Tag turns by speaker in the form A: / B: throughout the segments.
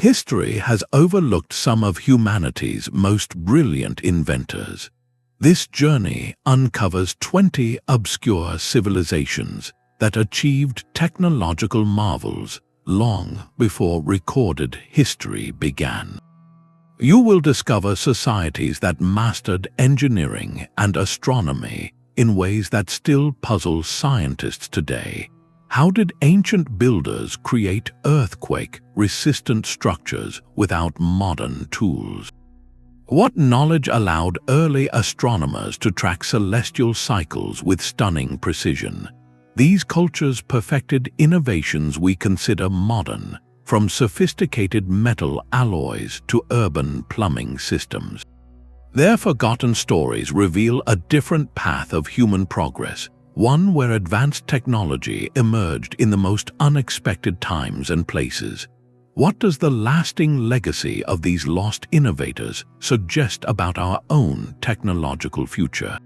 A: History has overlooked some of humanity's most brilliant inventors. This journey uncovers 20 obscure civilizations that achieved technological marvels long before recorded history began. You will discover societies that mastered engineering and astronomy in ways that still puzzle scientists today. How did ancient builders create earthquake-resistant structures without modern tools? What knowledge allowed early astronomers to track celestial cycles with stunning precision? These cultures perfected innovations we consider modern, from sophisticated metal alloys to urban plumbing systems. Their forgotten stories reveal a different path of human progress, one where advanced technology emerged in the most unexpected times and places. What does the lasting legacy of these lost innovators suggest about our own technological future?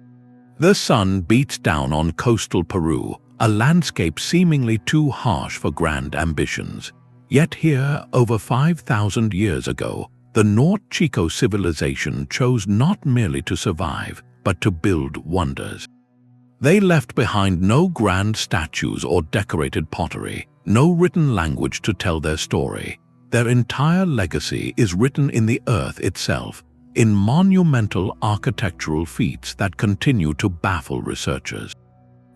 A: The sun beats down on coastal Peru, a landscape seemingly too harsh for grand ambitions. Yet here, over 5,000 years ago, the Norte Chico civilization chose not merely to survive, but to build wonders. They left behind no grand statues or decorated pottery, no written language to tell their story. Their entire legacy is written in the earth itself, in monumental architectural feats that continue to baffle researchers.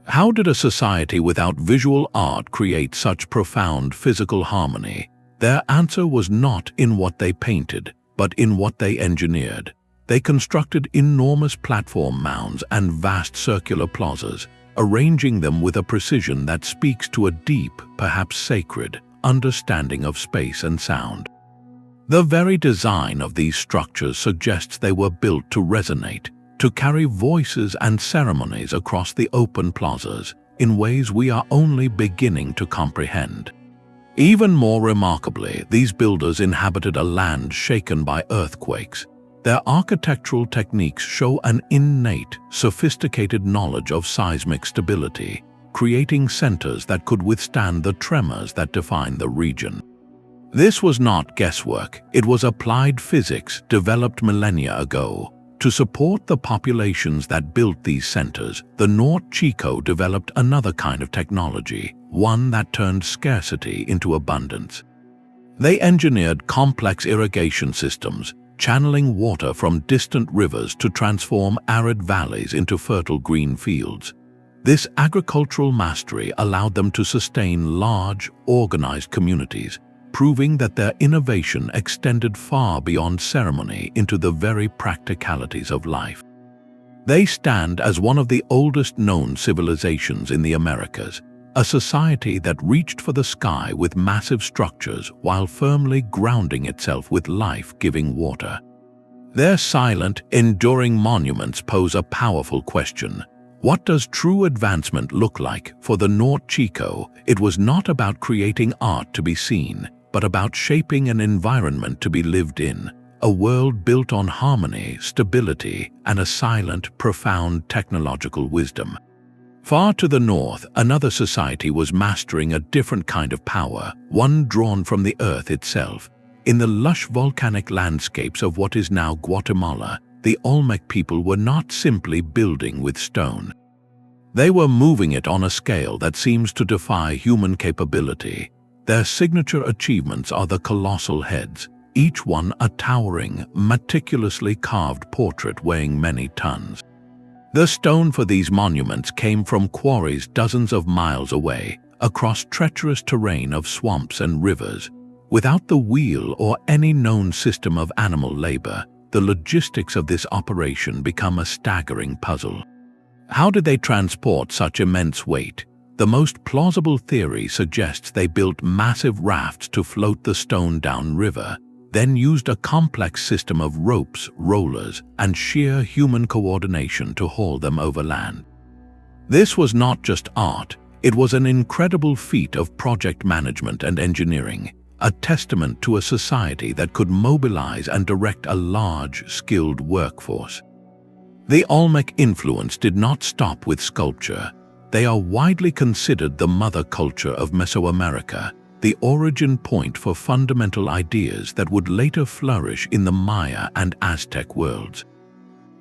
A: How did a society without visual art create such profound physical harmony? Their answer was not in what they painted, but in what they engineered. They constructed enormous platform mounds and vast circular plazas, arranging them with a precision that speaks to a deep, perhaps sacred, understanding of space and sound. The very design of these structures suggests they were built to resonate, to carry voices and ceremonies across the open plazas in ways we are only beginning to comprehend. Even more remarkably, these builders inhabited a land shaken by earthquakes. Their architectural techniques show an innate, sophisticated knowledge of seismic stability, creating centers that could withstand the tremors that define the region. This was not guesswork, it was applied physics developed millennia ago. To support the populations that built these centers, the Norte Chico developed another kind of technology, one that turned scarcity into abundance. They engineered complex irrigation systems, channeling water from distant rivers to transform arid valleys into fertile green fields. This agricultural mastery allowed them to sustain large, organized communities, proving that their innovation extended far beyond ceremony into the very practicalities of life. They stand as one of the oldest known civilizations in the Americas, a society that reached for the sky with massive structures while firmly grounding itself with life-giving water. Their silent, enduring monuments pose a powerful question. What does true advancement look like? For the Norte Chico, it was not about creating art to be seen, but about shaping an environment to be lived in, a world built on harmony, stability, and a silent, profound technological wisdom. Far to the north, another society was mastering a different kind of power, one drawn from the earth itself. In the lush volcanic landscapes of what is now Guatemala, the Olmec people were not simply building with stone. They were moving it on a scale that seems to defy human capability. Their signature achievements are the colossal heads, each one a towering, meticulously carved portrait weighing many tons. The stone for these monuments came from quarries dozens of miles away, across treacherous terrain of swamps and rivers. Without the wheel or any known system of animal labor, the logistics of this operation become a staggering puzzle. How did they transport such immense weight? The most plausible theory suggests they built massive rafts to float the stone downriver, then used a complex system of ropes, rollers, and sheer human coordination to haul them overland. This was not just art, it was an incredible feat of project management and engineering, a testament to a society that could mobilize and direct a large, skilled workforce. The Olmec influence did not stop with sculpture. They are widely considered the mother culture of Mesoamerica. the origin point for fundamental ideas that would later flourish in the Maya and Aztec worlds.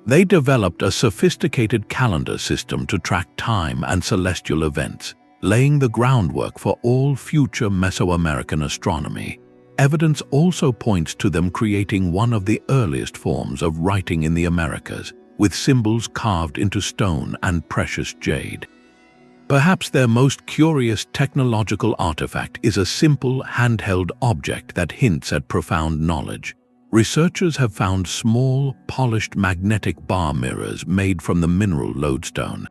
A: They developed a sophisticated calendar system to track time and celestial events, laying the groundwork for all future Mesoamerican astronomy. Evidence also points to them creating one of the earliest forms of writing in the Americas, with symbols carved into stone and precious jade. Perhaps their most curious technological artifact is a simple handheld object that hints at profound knowledge. Researchers have found small, polished magnetic bar mirrors made from the mineral lodestone.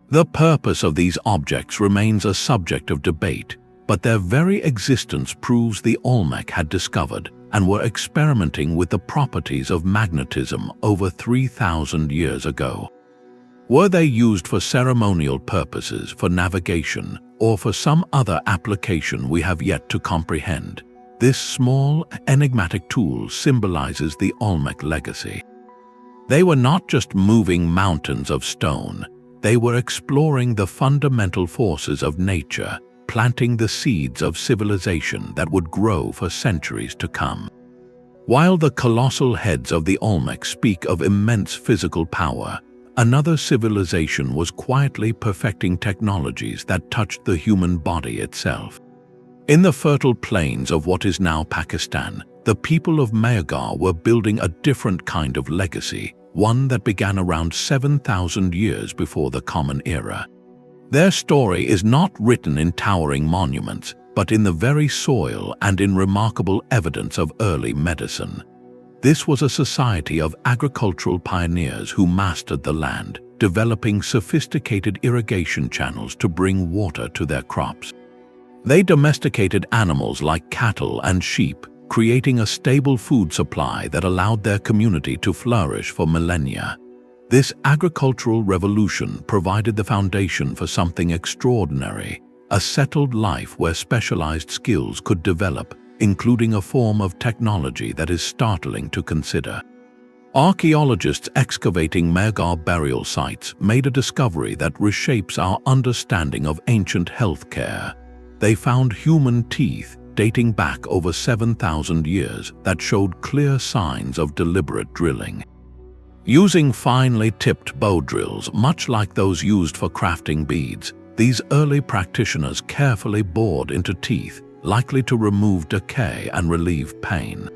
A: The purpose of these objects remains a subject of debate, but their very existence proves the Olmec had discovered and were experimenting with the properties of magnetism over 3,000 years ago. Were they used for ceremonial purposes, for navigation, or for some other application we have yet to comprehend? This small, enigmatic tool symbolizes the Olmec legacy. They were not just moving mountains of stone, they were exploring the fundamental forces of nature, planting the seeds of civilization that would grow for centuries to come. While the colossal heads of the Olmec speak of immense physical power, another civilization was quietly perfecting technologies that touched the human body itself. In the fertile plains of what is now Pakistan, the people of Meagar were building a different kind of legacy, one that began around 7,000 years before the Common Era. Their story is not written in towering monuments, but in the very soil and in remarkable evidence of early medicine. This was a society of agricultural pioneers who mastered the land, developing sophisticated irrigation channels to bring water to their crops. They domesticated animals like cattle and sheep, creating a stable food supply that allowed their community to flourish for millennia. This agricultural revolution provided the foundation for something extraordinary, a settled life where specialized skills could develop, including a form of technology that is startling to consider. Archaeologists excavating Meagar burial sites made a discovery that reshapes our understanding of ancient healthcare. They found human teeth dating back over 7,000 years that showed clear signs of deliberate drilling. Using finely tipped bow drills, much like those used for crafting beads, these early practitioners carefully bored into teeth, likely to remove decay and relieve pain.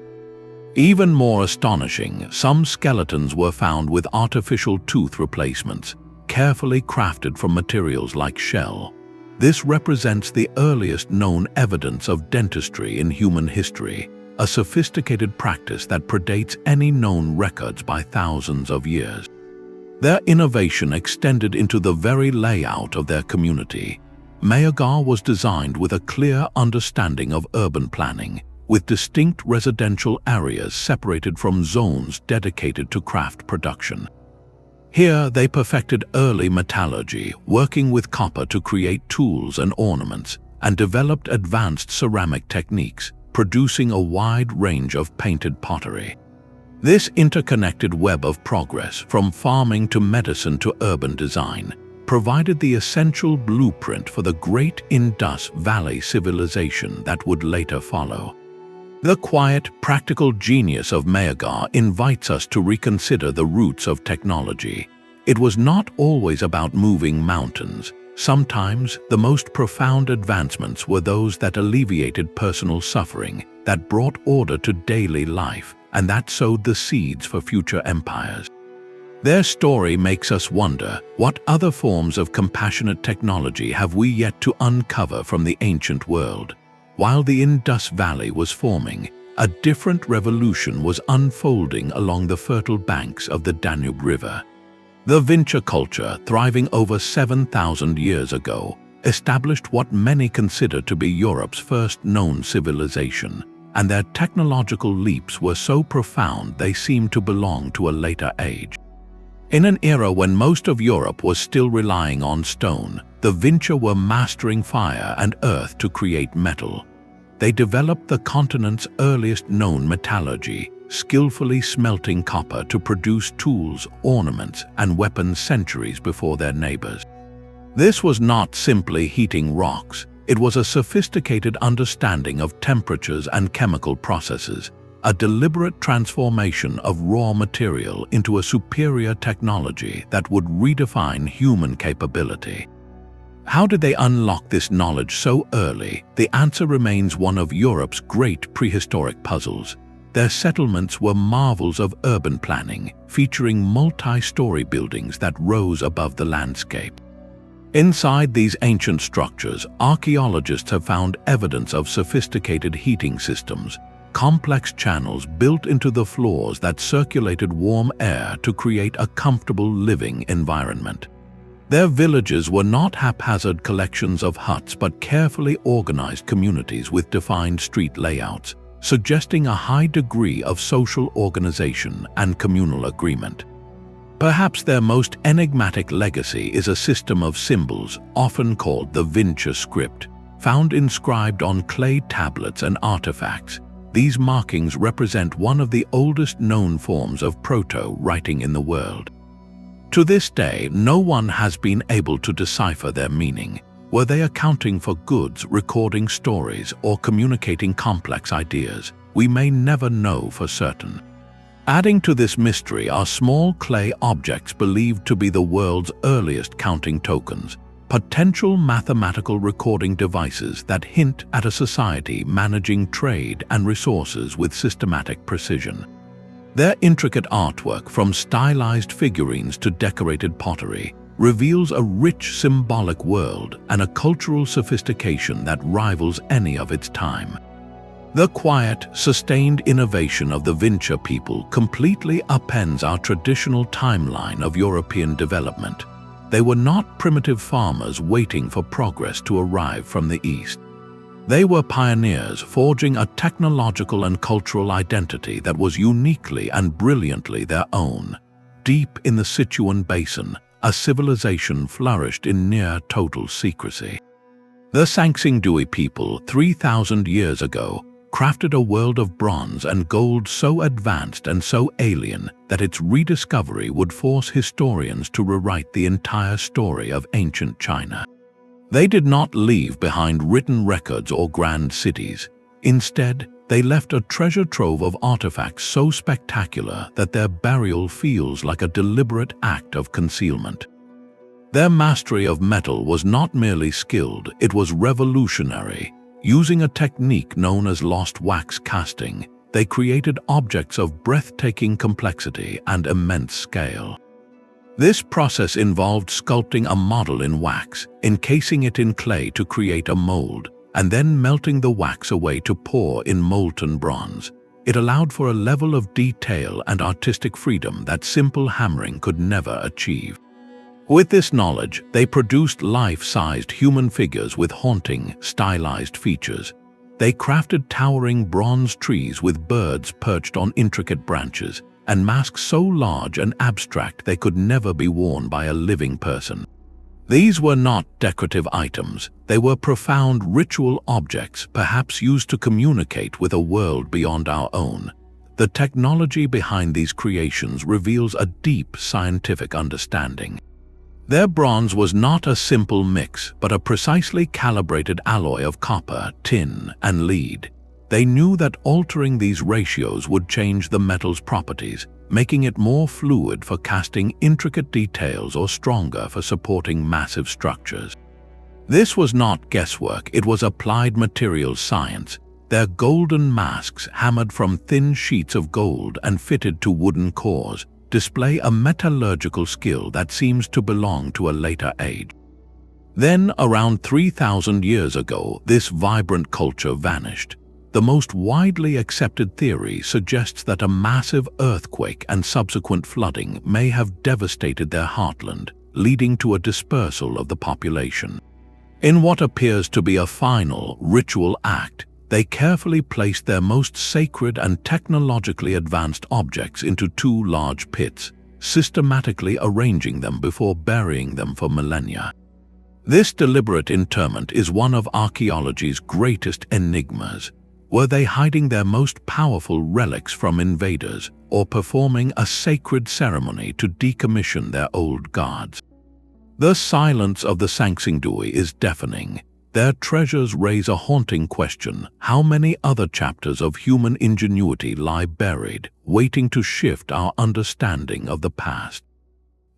A: Even more astonishing, some skeletons were found with artificial tooth replacements, carefully crafted from materials like shell. This represents the earliest known evidence of dentistry in human history, a sophisticated practice that predates any known records by thousands of years. Their innovation extended into the very layout of their community. Meagar was designed with a clear understanding of urban planning, with distinct residential areas separated from zones dedicated to craft production. Here they perfected early metallurgy, working with copper to create tools and ornaments, and developed advanced ceramic techniques, producing a wide range of painted pottery. This interconnected web of progress, from farming to medicine to urban design, provided the essential blueprint for the great Indus Valley civilization that would later follow. The quiet, practical genius of Meagar invites us to reconsider the roots of technology. It was not always about moving mountains. Sometimes, the most profound advancements were those that alleviated personal suffering, that brought order to daily life, and that sowed the seeds for future empires. Their story makes us wonder, what other forms of compassionate technology have we yet to uncover from the ancient world? While the Indus Valley was forming, a different revolution was unfolding along the fertile banks of the Danube River. The Vincher culture, thriving over 7,000 years ago, established what many consider to be Europe's first known civilization, and their technological leaps were so profound they seemed to belong to a later age. In an era when most of Europe was still relying on stone, the Vincher were mastering fire and earth to create metal. They developed the continent's earliest known metallurgy, skillfully smelting copper to produce tools, ornaments, and weapons centuries before their neighbors. This was not simply heating rocks, It was a sophisticated understanding of temperatures and chemical processes, a deliberate transformation of raw material into a superior technology that would redefine human capability. How did they unlock this knowledge so early? The answer remains one of Europe's great prehistoric puzzles. Their settlements were marvels of urban planning, featuring multi-story buildings that rose above the landscape. Inside these ancient structures, archaeologists have found evidence of sophisticated heating systems, complex channels built into the floors that circulated warm air to create a comfortable living environment. Their villages were not haphazard collections of huts but carefully organized communities with defined street layouts, suggesting a high degree of social organization and communal agreement. Perhaps their most enigmatic legacy is a system of symbols, often called the Vincher script, found inscribed on clay tablets and artifacts. These markings represent one of the oldest known forms of Proto-Writing in the world. To this day, no one has been able to decipher their meaning. Were they accounting for goods, recording stories, or communicating complex ideas? We may never know for certain. Adding to this mystery are small clay objects believed to be the world's earliest counting tokens, potential mathematical recording devices that hint at a society managing trade and resources with systematic precision. Their intricate artwork, from stylized figurines to decorated pottery, reveals a rich symbolic world and a cultural sophistication that rivals any of its time. The quiet, sustained innovation of the Vincher people completely upends our traditional timeline of European development. They were not primitive farmers waiting for progress to arrive from the east. They were pioneers forging a technological and cultural identity that was uniquely and brilliantly their own. Deep in the Sichuan Basin, a civilization flourished in near-total secrecy. The Sanxingdui people, 3,000 years ago, crafted a world of bronze and gold so advanced and so alien that its rediscovery would force historians to rewrite the entire story of ancient China. They did not leave behind written records or grand cities. Instead, they left a treasure trove of artifacts so spectacular that their burial feels like a deliberate act of concealment. Their mastery of metal was not merely skilled, it was revolutionary. Using a technique known as lost wax casting, they created objects of breathtaking complexity and immense scale. This process involved sculpting a model in wax, encasing it in clay to create a mold, and then melting the wax away to pour in molten bronze. It allowed for a level of detail and artistic freedom that simple hammering could never achieve. With this knowledge, they produced life-sized human figures with haunting, stylized features. They crafted towering bronze trees with birds perched on intricate branches, and masks so large and abstract they could never be worn by a living person. These were not decorative items, they were profound ritual objects, perhaps used to communicate with a world beyond our own. The technology behind these creations reveals a deep scientific understanding. Their bronze was not a simple mix, but a precisely calibrated alloy of copper, tin, and lead. They knew that altering these ratios would change the metal's properties, making it more fluid for casting intricate details or stronger for supporting massive structures. This was not guesswork, it was applied materials science. Their golden masks, hammered from thin sheets of gold and fitted to wooden cores, display a metallurgical skill that seems to belong to a later age. Then, around 3,000 years ago, this vibrant culture vanished. The most widely accepted theory suggests that a massive earthquake and subsequent flooding may have devastated their heartland, leading to a dispersal of the population. In what appears to be a final, ritual act, they carefully placed their most sacred and technologically advanced objects into 2 large pits, systematically arranging them before burying them for millennia. This deliberate interment is one of archaeology's greatest enigmas. Were they hiding their most powerful relics from invaders, or performing a sacred ceremony to decommission their old gods? The silence of the Sanxingdui is deafening. their treasures raise a haunting question: how many other chapters of human ingenuity lie buried, waiting to shift our understanding of the past?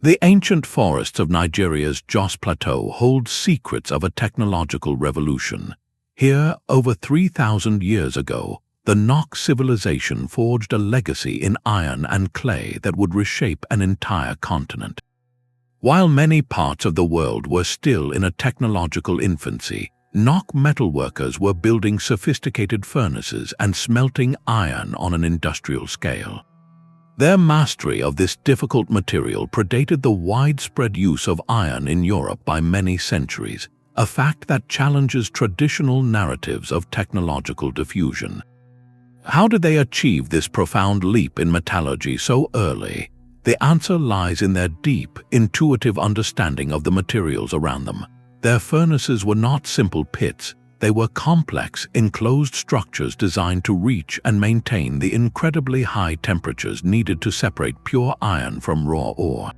A: The ancient forests of Nigeria's Jos Plateau hold secrets of a technological revolution. Here, over 3,000 years ago, the Nok civilization forged a legacy in iron and clay that would reshape an entire continent. While many parts of the world were still in a technological infancy, Nok metalworkers were building sophisticated furnaces and smelting iron on an industrial scale. Their mastery of this difficult material predated the widespread use of iron in Europe by many centuries, a fact that challenges traditional narratives of technological diffusion. How did they achieve this profound leap in metallurgy so early? The answer lies in their deep, intuitive understanding of the materials around them. Their furnaces were not simple pits. They were complex, enclosed structures designed to reach and maintain the incredibly high temperatures needed to separate pure iron from raw ore.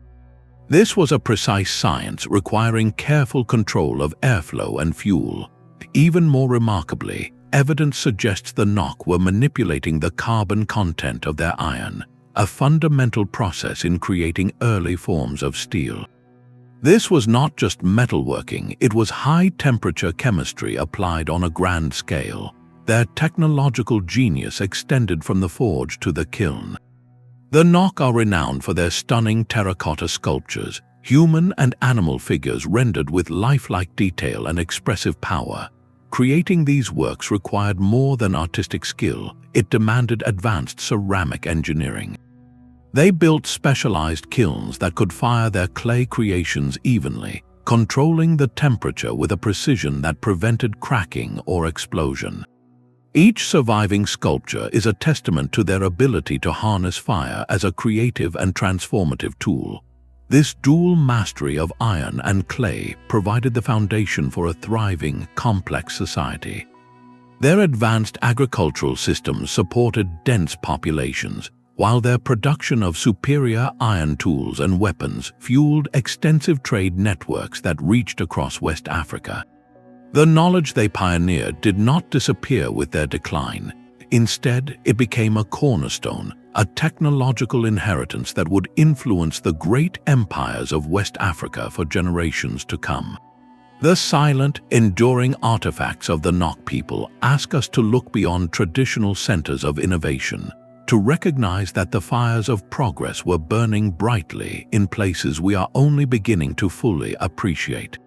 A: This was a precise science requiring careful control of airflow and fuel. Even more remarkably, evidence suggests the Nok were manipulating the carbon content of their iron, a fundamental process in creating early forms of steel. This was not just metalworking, it was high-temperature chemistry applied on a grand scale. Their technological genius extended from the forge to the kiln. The Nok are renowned for their stunning terracotta sculptures, human and animal figures rendered with lifelike detail and expressive power. Creating these works required more than artistic skill, it demanded advanced ceramic engineering. They built specialized kilns that could fire their clay creations evenly, controlling the temperature with a precision that prevented cracking or explosion. Each surviving sculpture is a testament to their ability to harness fire as a creative and transformative tool. This dual mastery of iron and clay provided the foundation for a thriving, complex society. Their advanced agricultural systems supported dense populations, while their production of superior iron tools and weapons fueled extensive trade networks that reached across West Africa. The knowledge they pioneered did not disappear with their decline. Instead, it became a cornerstone, a technological inheritance that would influence the great empires of West Africa for generations to come. The silent, enduring artifacts of the Nok people ask us to look beyond traditional centers of innovation, to recognize that the fires of progress were burning brightly in places we are only beginning to fully appreciate.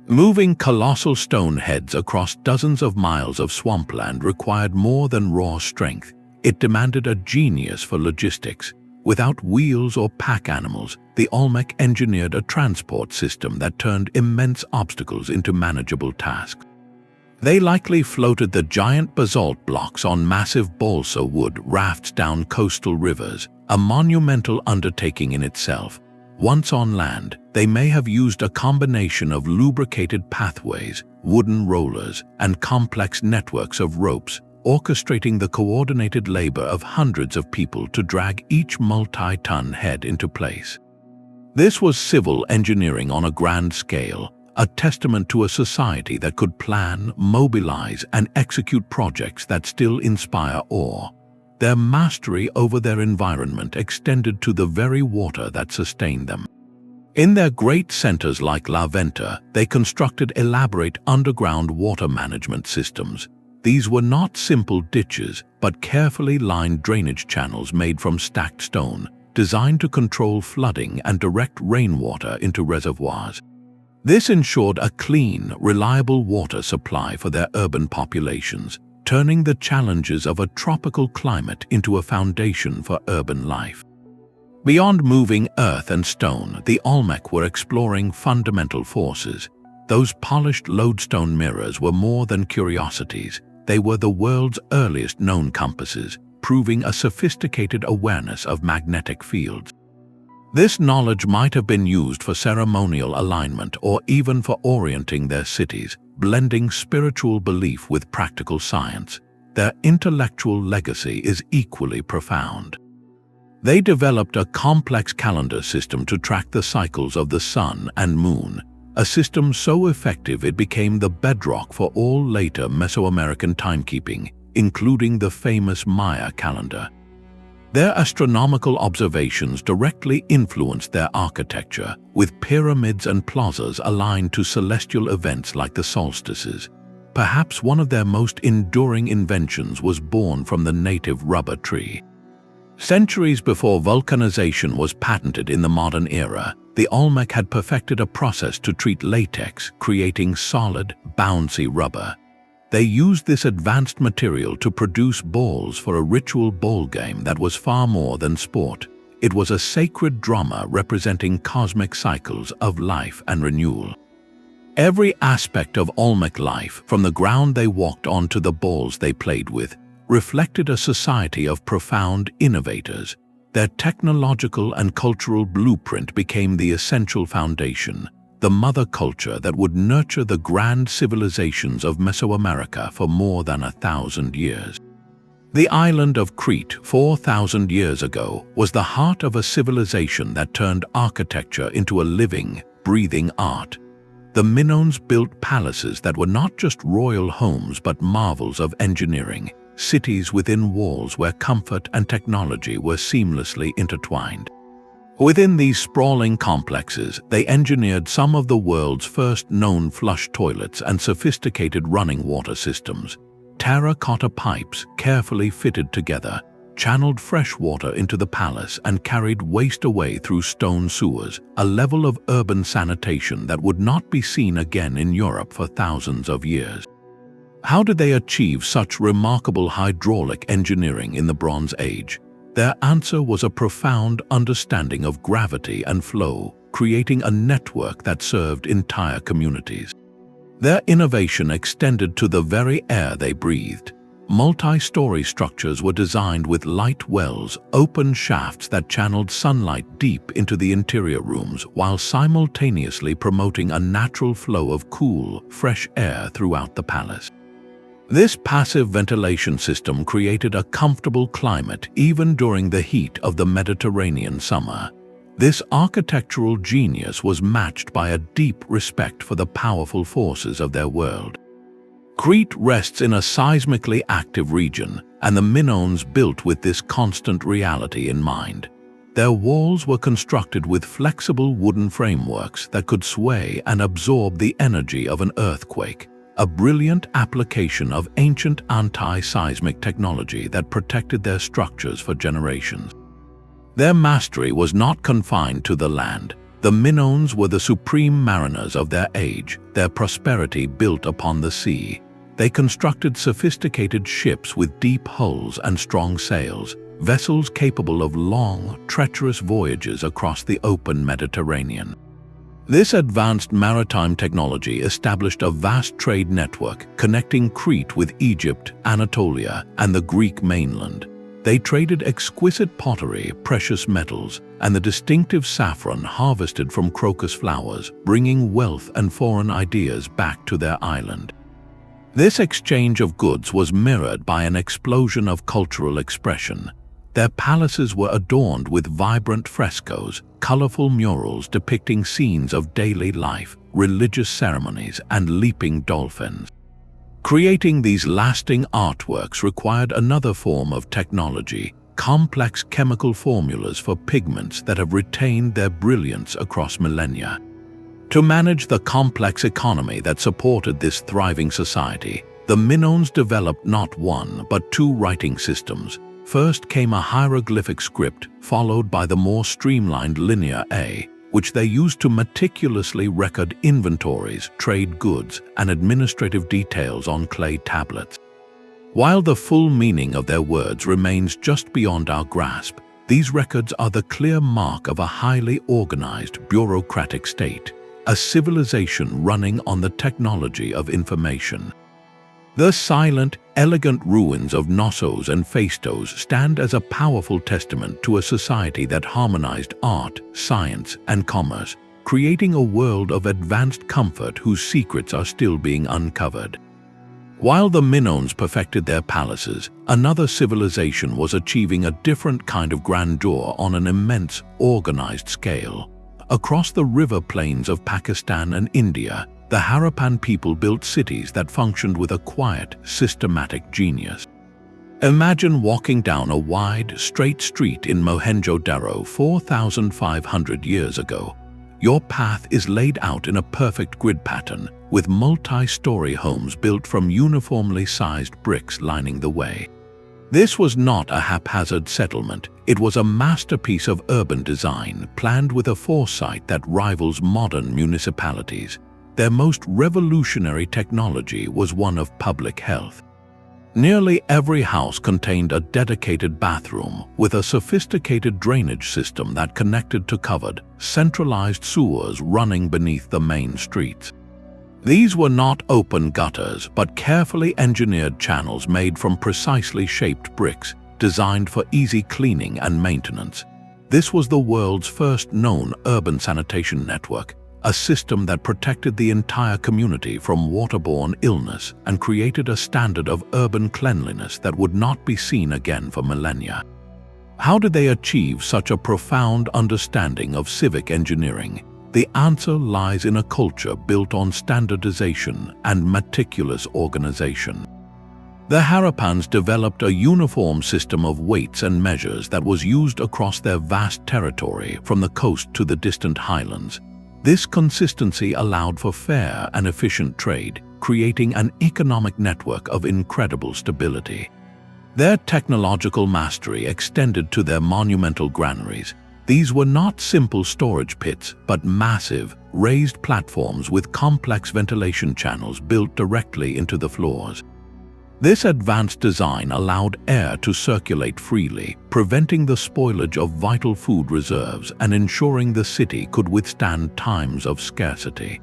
A: Moving colossal stone heads across dozens of miles of swampland required more than raw strength. It demanded a genius for logistics. Without wheels or pack animals, the Olmec engineered a transport system that turned immense obstacles into manageable tasks. They likely floated the giant basalt blocks on massive balsa wood rafts down coastal rivers, a monumental undertaking in itself. Once on land, they may have used a combination of lubricated pathways, wooden rollers, and complex networks of ropes, orchestrating the coordinated labor of hundreds of people to drag each multi-ton head into place. This was civil engineering on a grand scale, a testament to a society that could plan, mobilize, and execute projects that still inspire awe. Their mastery over their environment extended to the very water that sustained them. In their great centers like La Venta, they constructed elaborate underground water management systems. These were not simple ditches, but carefully lined drainage channels made from stacked stone, designed to control flooding and direct rainwater into reservoirs. This ensured a clean, reliable water supply for their urban populations, turning the challenges of a tropical climate into a foundation for urban life. Beyond moving earth and stone, the Olmec were exploring fundamental forces. Those polished lodestone mirrors were more than curiosities. They were the world's earliest known compasses, proving a sophisticated awareness of magnetic fields. This knowledge might have been used for ceremonial alignment or even for orienting their cities, blending spiritual belief with practical science. Their intellectual legacy is equally profound. They developed a complex calendar system to track the cycles of the sun and moon, a system so effective it became the bedrock for all later Mesoamerican timekeeping, including the famous Maya calendar. Their astronomical observations directly influenced their architecture, with pyramids and plazas aligned to celestial events like the solstices. Perhaps one of their most enduring inventions was born from the native rubber tree. Centuries before vulcanization was patented in the modern era, the Olmec had perfected a process to treat latex, creating solid, bouncy rubber. They used this advanced material to produce balls for a ritual ball game that was far more than sport. It was a sacred drama representing cosmic cycles of life and renewal. Every aspect of Olmec life, from the ground they walked on to the balls they played with, reflected a society of profound innovators. Their technological and cultural blueprint became the essential foundation, the mother culture that would nurture the grand civilizations of Mesoamerica for more than 1,000 years. The island of Crete 4,000 years ago was the heart of a civilization that turned architecture into a living, breathing art. The Minoans built palaces that were not just royal homes but marvels of engineering, cities within walls where comfort and technology were seamlessly intertwined. Within these sprawling complexes, they engineered some of the world's first known flush toilets and sophisticated running water systems. Terracotta pipes, carefully fitted together, channeled fresh water into the palace and carried waste away through stone sewers, a level of urban sanitation that would not be seen again in Europe for thousands of years. How did they achieve such remarkable hydraulic engineering in the Bronze Age? Their answer was a profound understanding of gravity and flow, creating a network that served entire communities. Their innovation extended to the very air they breathed. Multi-story structures were designed with light wells, open shafts that channeled sunlight deep into the interior rooms while simultaneously promoting a natural flow of cool, fresh air throughout the palace. This passive ventilation system created a comfortable climate even during the heat of the Mediterranean summer. This architectural genius was matched by a deep respect for the powerful forces of their world. Crete rests in a seismically active region, and the Minoans built with this constant reality in mind. Their walls were constructed with flexible wooden frameworks that could sway and absorb the energy of an earthquake, a brilliant application of ancient anti-seismic technology that protected their structures for generations. Their mastery was not confined to the land. The Minoans were the supreme mariners of their age, their prosperity built upon the sea. They constructed sophisticated ships with deep hulls and strong sails, vessels capable of long, treacherous voyages across the open Mediterranean. This advanced maritime technology established a vast trade network connecting Crete with Egypt, Anatolia, and the Greek mainland. They traded exquisite pottery, precious metals, and the distinctive saffron harvested from crocus flowers, bringing wealth and foreign ideas back to their island. This exchange of goods was mirrored by an explosion of cultural expression. Their palaces were adorned with vibrant frescoes, colorful murals depicting scenes of daily life, religious ceremonies, and leaping dolphins. Creating these lasting artworks required another form of technology, complex chemical formulas for pigments that have retained their brilliance across millennia. To manage the complex economy that supported this thriving society, the Minoans developed not one but two writing systems. First came a hieroglyphic script, followed by the more streamlined Linear A, which they used to meticulously record inventories, trade goods, and administrative details on clay tablets. While the full meaning of their words remains just beyond our grasp, these records are the clear mark of a highly organized, bureaucratic state, a civilization running on the technology of information. The silent, elegant ruins of Knossos and Phaistos stand as a powerful testament to a society that harmonized art, science, and commerce, creating a world of advanced comfort whose secrets are still being uncovered. While the Minoans perfected their palaces, another civilization was achieving a different kind of grandeur on an immense, organized scale. Across the river plains of Pakistan and India, the Harappan people built cities that functioned with a quiet, systematic genius. Imagine walking down a wide, straight street in Mohenjo-Daro 4,500 years ago. Your path is laid out in a perfect grid pattern, with multi-story homes built from uniformly sized bricks lining the way. This was not a haphazard settlement. It was a masterpiece of urban design, planned with a foresight that rivals modern municipalities. Their most revolutionary technology was one of public health. Nearly every house contained a dedicated bathroom with a sophisticated drainage system that connected to covered, centralized sewers running beneath the main streets. These were not open gutters, but carefully engineered channels made from precisely shaped bricks, designed for easy cleaning and maintenance. This was the world's first known urban sanitation network, a system that protected the entire community from waterborne illness and created a standard of urban cleanliness that would not be seen again for millennia. How did they achieve such a profound understanding of civic engineering? The answer lies in a culture built on standardization and meticulous organization. The Harappans developed a uniform system of weights and measures that was used across their vast territory from the coast to the distant highlands. This consistency allowed for fair and efficient trade, creating an economic network of incredible stability. Their technological mastery extended to their monumental granaries. These were not simple storage pits, but massive, raised platforms with complex ventilation channels built directly into the floors. This advanced design allowed air to circulate freely, preventing the spoilage of vital food reserves and ensuring the city could withstand times of scarcity.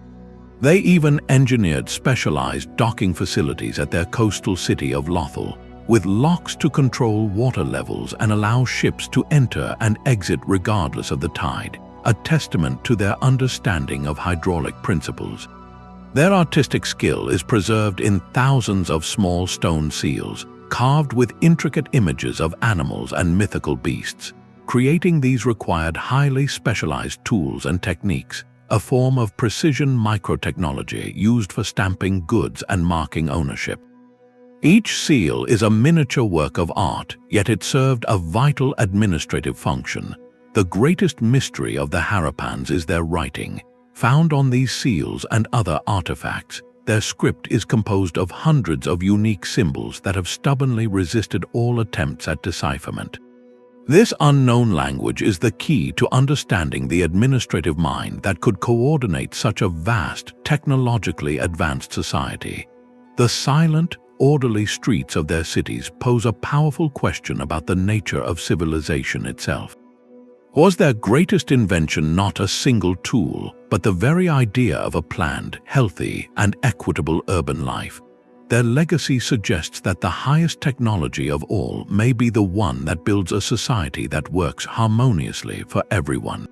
A: They even engineered specialized docking facilities at their coastal city of Lothal, with locks to control water levels and allow ships to enter and exit regardless of the tide, a testament to their understanding of hydraulic principles. Their artistic skill is preserved in thousands of small stone seals, carved with intricate images of animals and mythical beasts. Creating these required highly specialized tools and techniques, a form of precision microtechnology used for stamping goods and marking ownership. Each seal is a miniature work of art, yet it served a vital administrative function. The greatest mystery of the Harappans is their writing. Found on these seals and other artifacts, their script is composed of hundreds of unique symbols that have stubbornly resisted all attempts at decipherment. This unknown language is the key to understanding the administrative mind that could coordinate such a vast, technologically advanced society. The silent, orderly streets of their cities pose a powerful question about the nature of civilization itself. Was their greatest invention not a single tool, but the very idea of a planned, healthy, and equitable urban life? Their legacy suggests that the highest technology of all may be the one that builds a society that works harmoniously for everyone.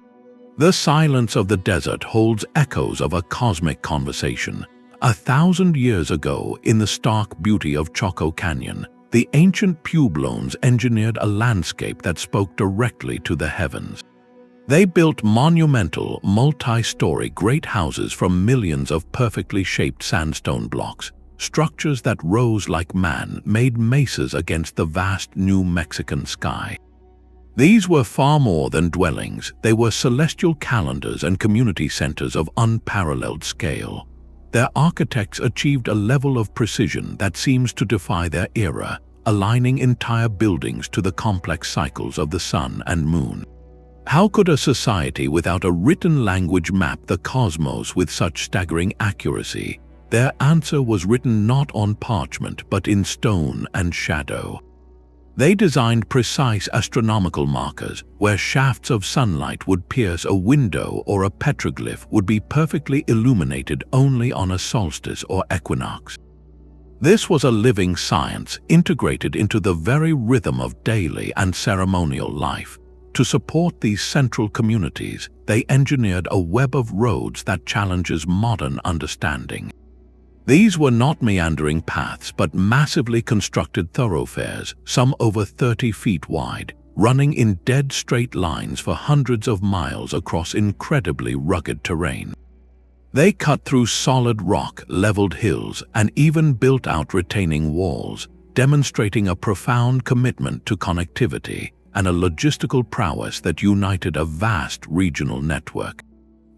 A: The silence of the desert holds echoes of a cosmic conversation. 1,000 years ago, in the stark beauty of Choco Canyon, the ancient Puebloans engineered a landscape that spoke directly to the heavens. They built monumental, multi-story great houses from millions of perfectly shaped sandstone blocks, structures that rose like man-made mesas against the vast New Mexican sky. These were far more than dwellings. They were celestial calendars and community centers of unparalleled scale. Their architects achieved a level of precision that seems to defy their era, aligning entire buildings to the complex cycles of the sun and moon. How could a society without a written language map the cosmos with such staggering accuracy? Their answer was written not on parchment but in stone and shadow. They designed precise astronomical markers where shafts of sunlight would pierce a window or a petroglyph would be perfectly illuminated only on a solstice or equinox. This was a living science integrated into the very rhythm of daily and ceremonial life. To support these central communities, they engineered a web of roads that challenges modern understanding. These were not meandering paths but massively constructed thoroughfares, some over 30 feet wide, running in dead straight lines for hundreds of miles across incredibly rugged terrain. They cut through solid rock, leveled hills, and even built out retaining walls, demonstrating a profound commitment to connectivity and a logistical prowess that united a vast regional network.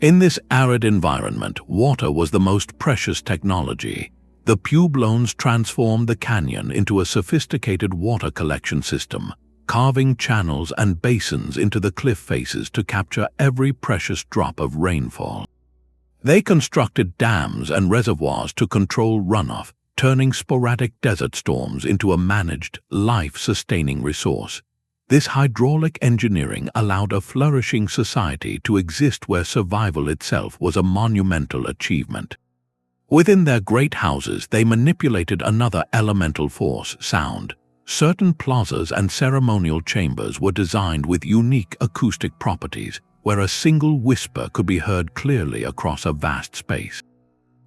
A: In this arid environment, water was the most precious technology. The Puebloans transformed the canyon into a sophisticated water collection system, carving channels and basins into the cliff faces to capture every precious drop of rainfall. They constructed dams and reservoirs to control runoff, turning sporadic desert storms into a managed, life-sustaining resource. This hydraulic engineering allowed a flourishing society to exist where survival itself was a monumental achievement. Within their great houses, they manipulated another elemental force, sound. Certain plazas and ceremonial chambers were designed with unique acoustic properties, where a single whisper could be heard clearly across a vast space.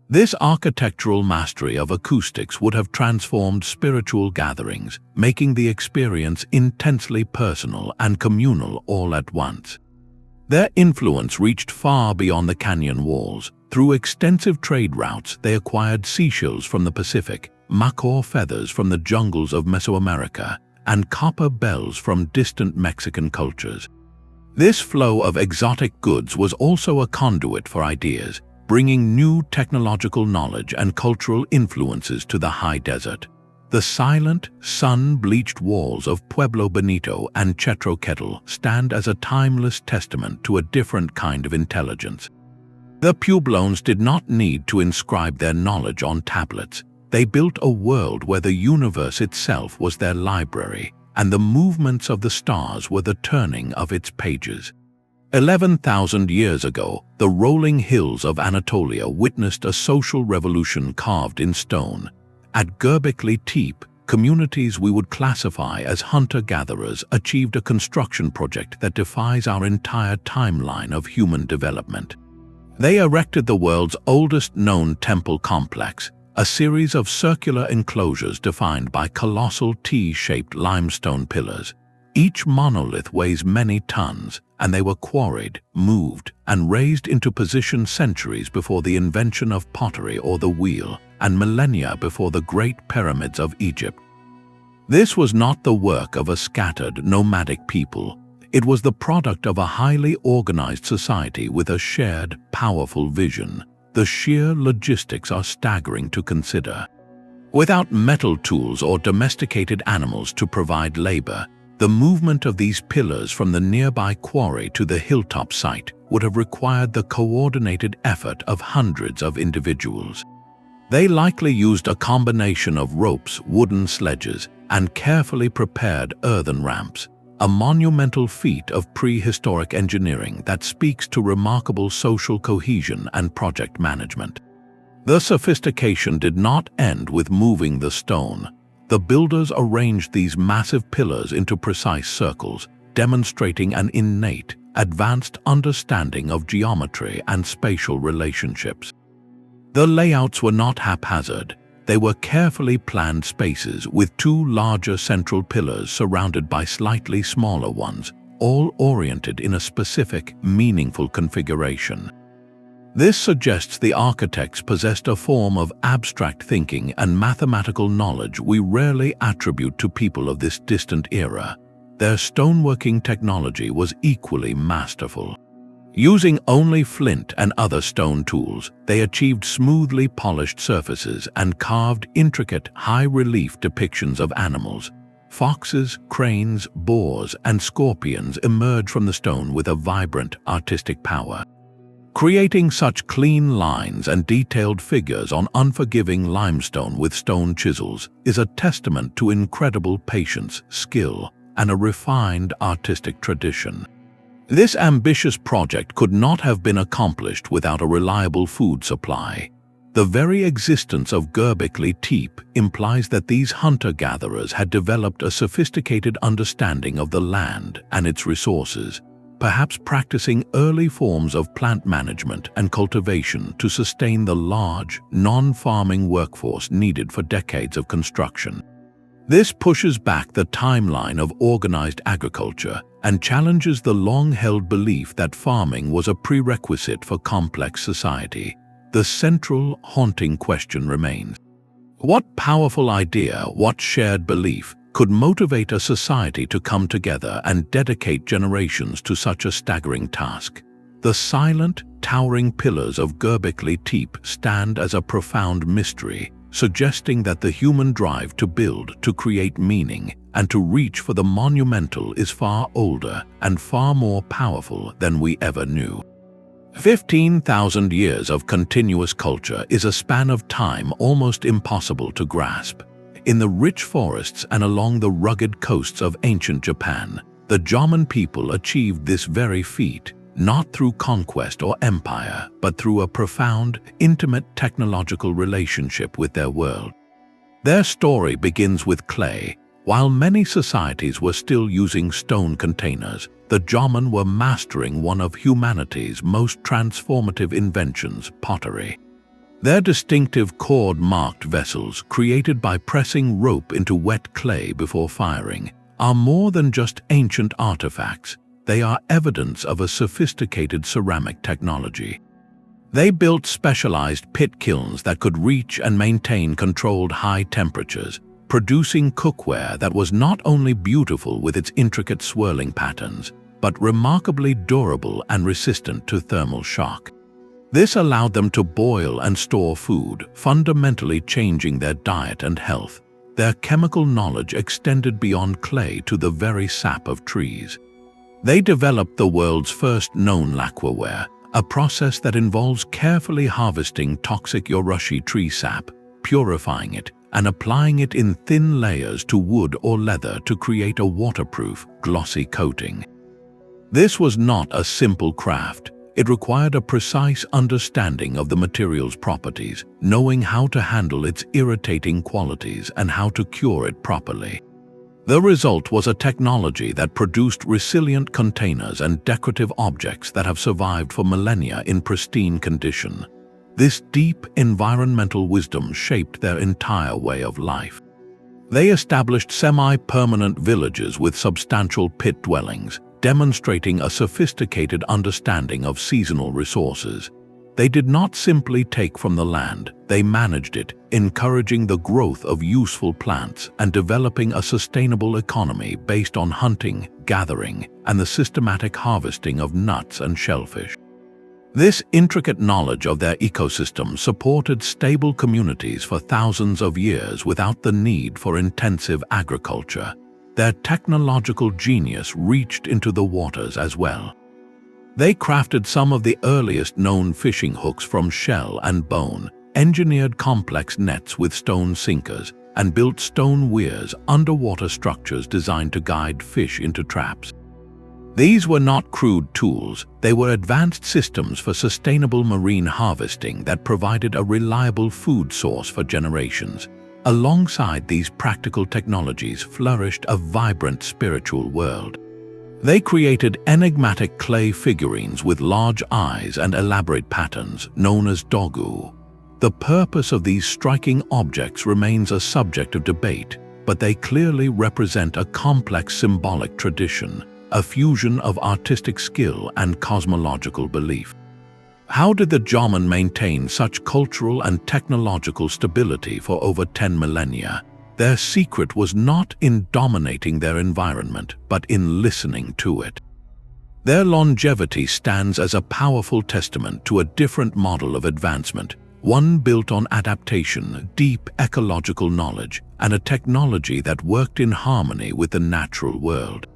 A: This architectural mastery of acoustics would have transformed spiritual gatherings, making the experience intensely personal and communal all at once. Their influence reached far beyond the canyon walls. Through extensive trade routes, they acquired seashells from the Pacific, macaw feathers from the jungles of Mesoamerica, and copper bells from distant Mexican cultures. This flow of exotic goods was also a conduit for ideas, bringing new technological knowledge and cultural influences to the high desert. The silent, sun-bleached walls of Pueblo Bonito and Chetroquetl stand as a timeless testament to a different kind of intelligence. The Puebloans did not need to inscribe their knowledge on tablets. They built a world where the universe itself was their library, and the movements of the stars were the turning of its pages. 11,000 years ago, the rolling hills of Anatolia witnessed a social revolution carved in stone. At Göbekli Tepe, communities we would classify as hunter-gatherers achieved a construction project that defies our entire timeline of human development. They erected the world's oldest known temple complex, a series of circular enclosures defined by colossal T-shaped limestone pillars. Each monolith weighs many tons, and they were quarried, moved, and raised into position centuries before the invention of pottery or the wheel, and millennia before the Great Pyramids of Egypt. This was not the work of a scattered, nomadic people. It was the product of a highly organized society with a shared, powerful vision. The sheer logistics are staggering to consider. Without metal tools or domesticated animals to provide labor, the movement of these pillars from the nearby quarry to the hilltop site would have required the coordinated effort of hundreds of individuals. They likely used a combination of ropes, wooden sledges, and carefully prepared earthen ramps, a monumental feat of prehistoric engineering that speaks to remarkable social cohesion and project management. The sophistication did not end with moving the stone. The builders arranged these massive pillars into precise circles, demonstrating an innate, advanced understanding of geometry and spatial relationships. The layouts were not haphazard. They were carefully planned spaces with two larger central pillars surrounded by slightly smaller ones, all oriented in a specific, meaningful configuration. This suggests the architects possessed a form of abstract thinking and mathematical knowledge we rarely attribute to people of this distant era. Their stoneworking technology was equally masterful. Using only flint and other stone tools, they achieved smoothly polished surfaces and carved intricate, high-relief depictions of animals. Foxes, cranes, boars, and scorpions emerge from the stone with a vibrant, artistic power. Creating such clean lines and detailed figures on unforgiving limestone with stone chisels is a testament to incredible patience, skill, and a refined artistic tradition. This ambitious project could not have been accomplished without a reliable food supply. The very existence of Göbekli Tepe implies that these hunter-gatherers had developed a sophisticated understanding of the land and its resources, perhaps practicing early forms of plant management and cultivation to sustain the large, non-farming workforce needed for decades of construction. This pushes back the timeline of organized agriculture and challenges the long-held belief that farming was a prerequisite for complex society. The central, haunting question remains: what powerful idea, what shared belief, could motivate a society to come together and dedicate generations to such a staggering task? The silent, towering pillars of Göbekli Tepe stand as a profound mystery, suggesting that the human drive to build, to create meaning, and to reach for the monumental is far older and far more powerful than we ever knew. 15,000 years of continuous culture is a span of time almost impossible to grasp. In the rich forests and along the rugged coasts of ancient Japan, the Jōmon people achieved this very feat, not through conquest or empire, but through a profound, intimate technological relationship with their world. Their story begins with clay. While many societies were still using stone containers, the Jōmon were mastering one of humanity's most transformative inventions, pottery. Their distinctive cord-marked vessels, created by pressing rope into wet clay before firing, are more than just ancient artifacts. They are evidence of a sophisticated ceramic technology. They built specialized pit kilns that could reach and maintain controlled high temperatures, producing cookware that was not only beautiful with its intricate swirling patterns, but remarkably durable and resistant to thermal shock. This allowed them to boil and store food, fundamentally changing their diet and health. Their chemical knowledge extended beyond clay to the very sap of trees. They developed the world's first known lacquerware, a process that involves carefully harvesting toxic yoroshi tree sap, purifying it, and applying it in thin layers to wood or leather to create a waterproof, glossy coating. This was not a simple craft. It required a precise understanding of the material's properties, knowing how to handle its irritating qualities and how to cure it properly. The result was a technology that produced resilient containers and decorative objects that have survived for millennia in pristine condition. This deep environmental wisdom shaped their entire way of life. They established semi-permanent villages with substantial pit dwellings, demonstrating a sophisticated understanding of seasonal resources. They did not simply take from the land, they managed it, encouraging the growth of useful plants and developing a sustainable economy based on hunting, gathering, and the systematic harvesting of nuts and shellfish. This intricate knowledge of their ecosystem supported stable communities for thousands of years without the need for intensive agriculture. Their technological genius reached into the waters as well. They crafted some of the earliest known fishing hooks from shell and bone, engineered complex nets with stone sinkers, and built stone weirs, underwater structures designed to guide fish into traps. These were not crude tools, they were advanced systems for sustainable marine harvesting that provided a reliable food source for generations. Alongside these practical technologies flourished a vibrant spiritual world. They created enigmatic clay figurines with large eyes and elaborate patterns, known as dogu. The purpose of these striking objects remains a subject of debate, but they clearly represent a complex symbolic tradition, a fusion of artistic skill and cosmological belief. How did the Jōmon maintain such cultural and technological stability for over 10 millennia? Their secret was not in dominating their environment, but in listening to it. Their longevity stands as a powerful testament to a different model of advancement, one built on adaptation, deep ecological knowledge, and a technology that worked in harmony with the natural world.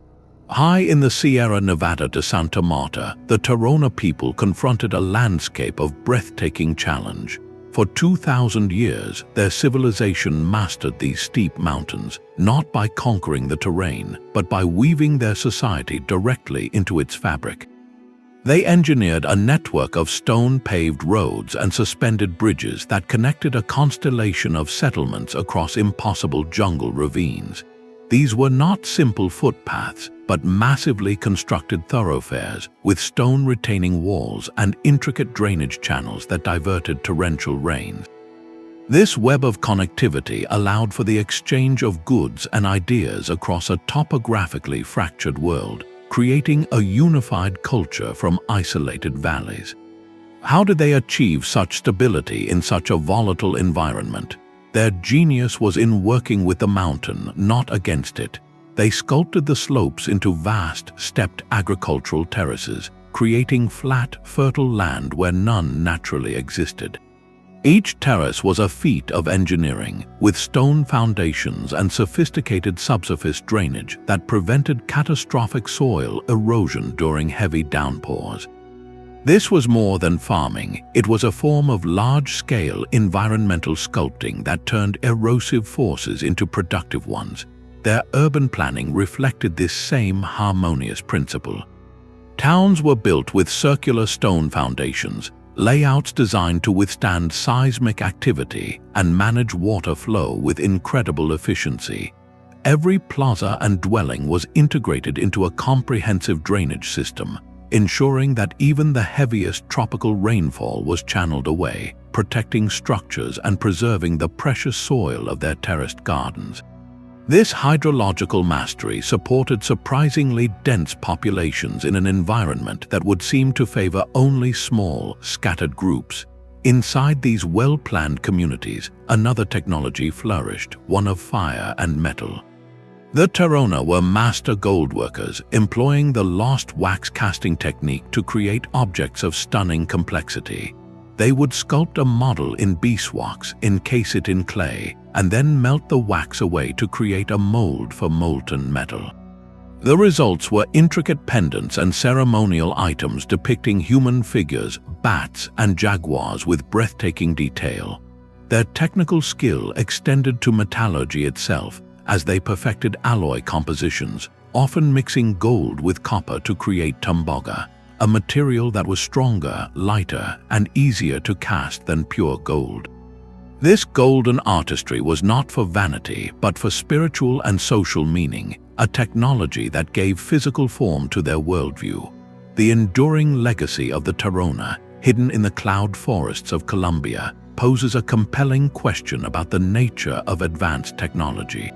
A: High in the Sierra Nevada de Santa Marta, the Tairona people confronted a landscape of breathtaking challenge. For 2,000 years, their civilization mastered these steep mountains, not by conquering the terrain, but by weaving their society directly into its fabric. They engineered a network of stone-paved roads and suspended bridges that connected a constellation of settlements across impossible jungle ravines. These were not simple footpaths, but massively constructed thoroughfares with stone retaining walls and intricate drainage channels that diverted torrential rains. This web of connectivity allowed for the exchange of goods and ideas across a topographically fractured world, creating a unified culture from isolated valleys. How did they achieve such stability in such a volatile environment? Their genius was in working with the mountain, not against it. They sculpted the slopes into vast, stepped agricultural terraces, creating flat, fertile land where none naturally existed. Each terrace was a feat of engineering, with stone foundations and sophisticated subsurface drainage that prevented catastrophic soil erosion during heavy downpours. This was more than farming. It was a form of large-scale environmental sculpting that turned erosive forces into productive ones. Their urban planning reflected this same harmonious principle. Towns were built with circular stone foundations, layouts designed to withstand seismic activity and manage water flow with incredible efficiency. Every plaza and dwelling was integrated into a comprehensive drainage system, ensuring that even the heaviest tropical rainfall was channeled away, protecting structures and preserving the precious soil of their terraced gardens. This hydrological mastery supported surprisingly dense populations in an environment that would seem to favor only small, scattered groups. Inside these well-planned communities, another technology flourished, one of fire and metal. The Terona were master gold workers, employing the lost wax casting technique to create objects of stunning complexity. They would sculpt a model in beeswax, encase it in clay, and then melt the wax away to create a mold for molten metal. The results were intricate pendants and ceremonial items depicting human figures, bats, and jaguars with breathtaking detail. Their technical skill extended to metallurgy itself, as they perfected alloy compositions, often mixing gold with copper to create temboga, a material that was stronger, lighter, and easier to cast than pure gold. This golden artistry was not for vanity, but for spiritual and social meaning, a technology that gave physical form to their worldview. The enduring legacy of the Terona, hidden in the cloud forests of Colombia, poses a compelling question about the nature of advanced technology.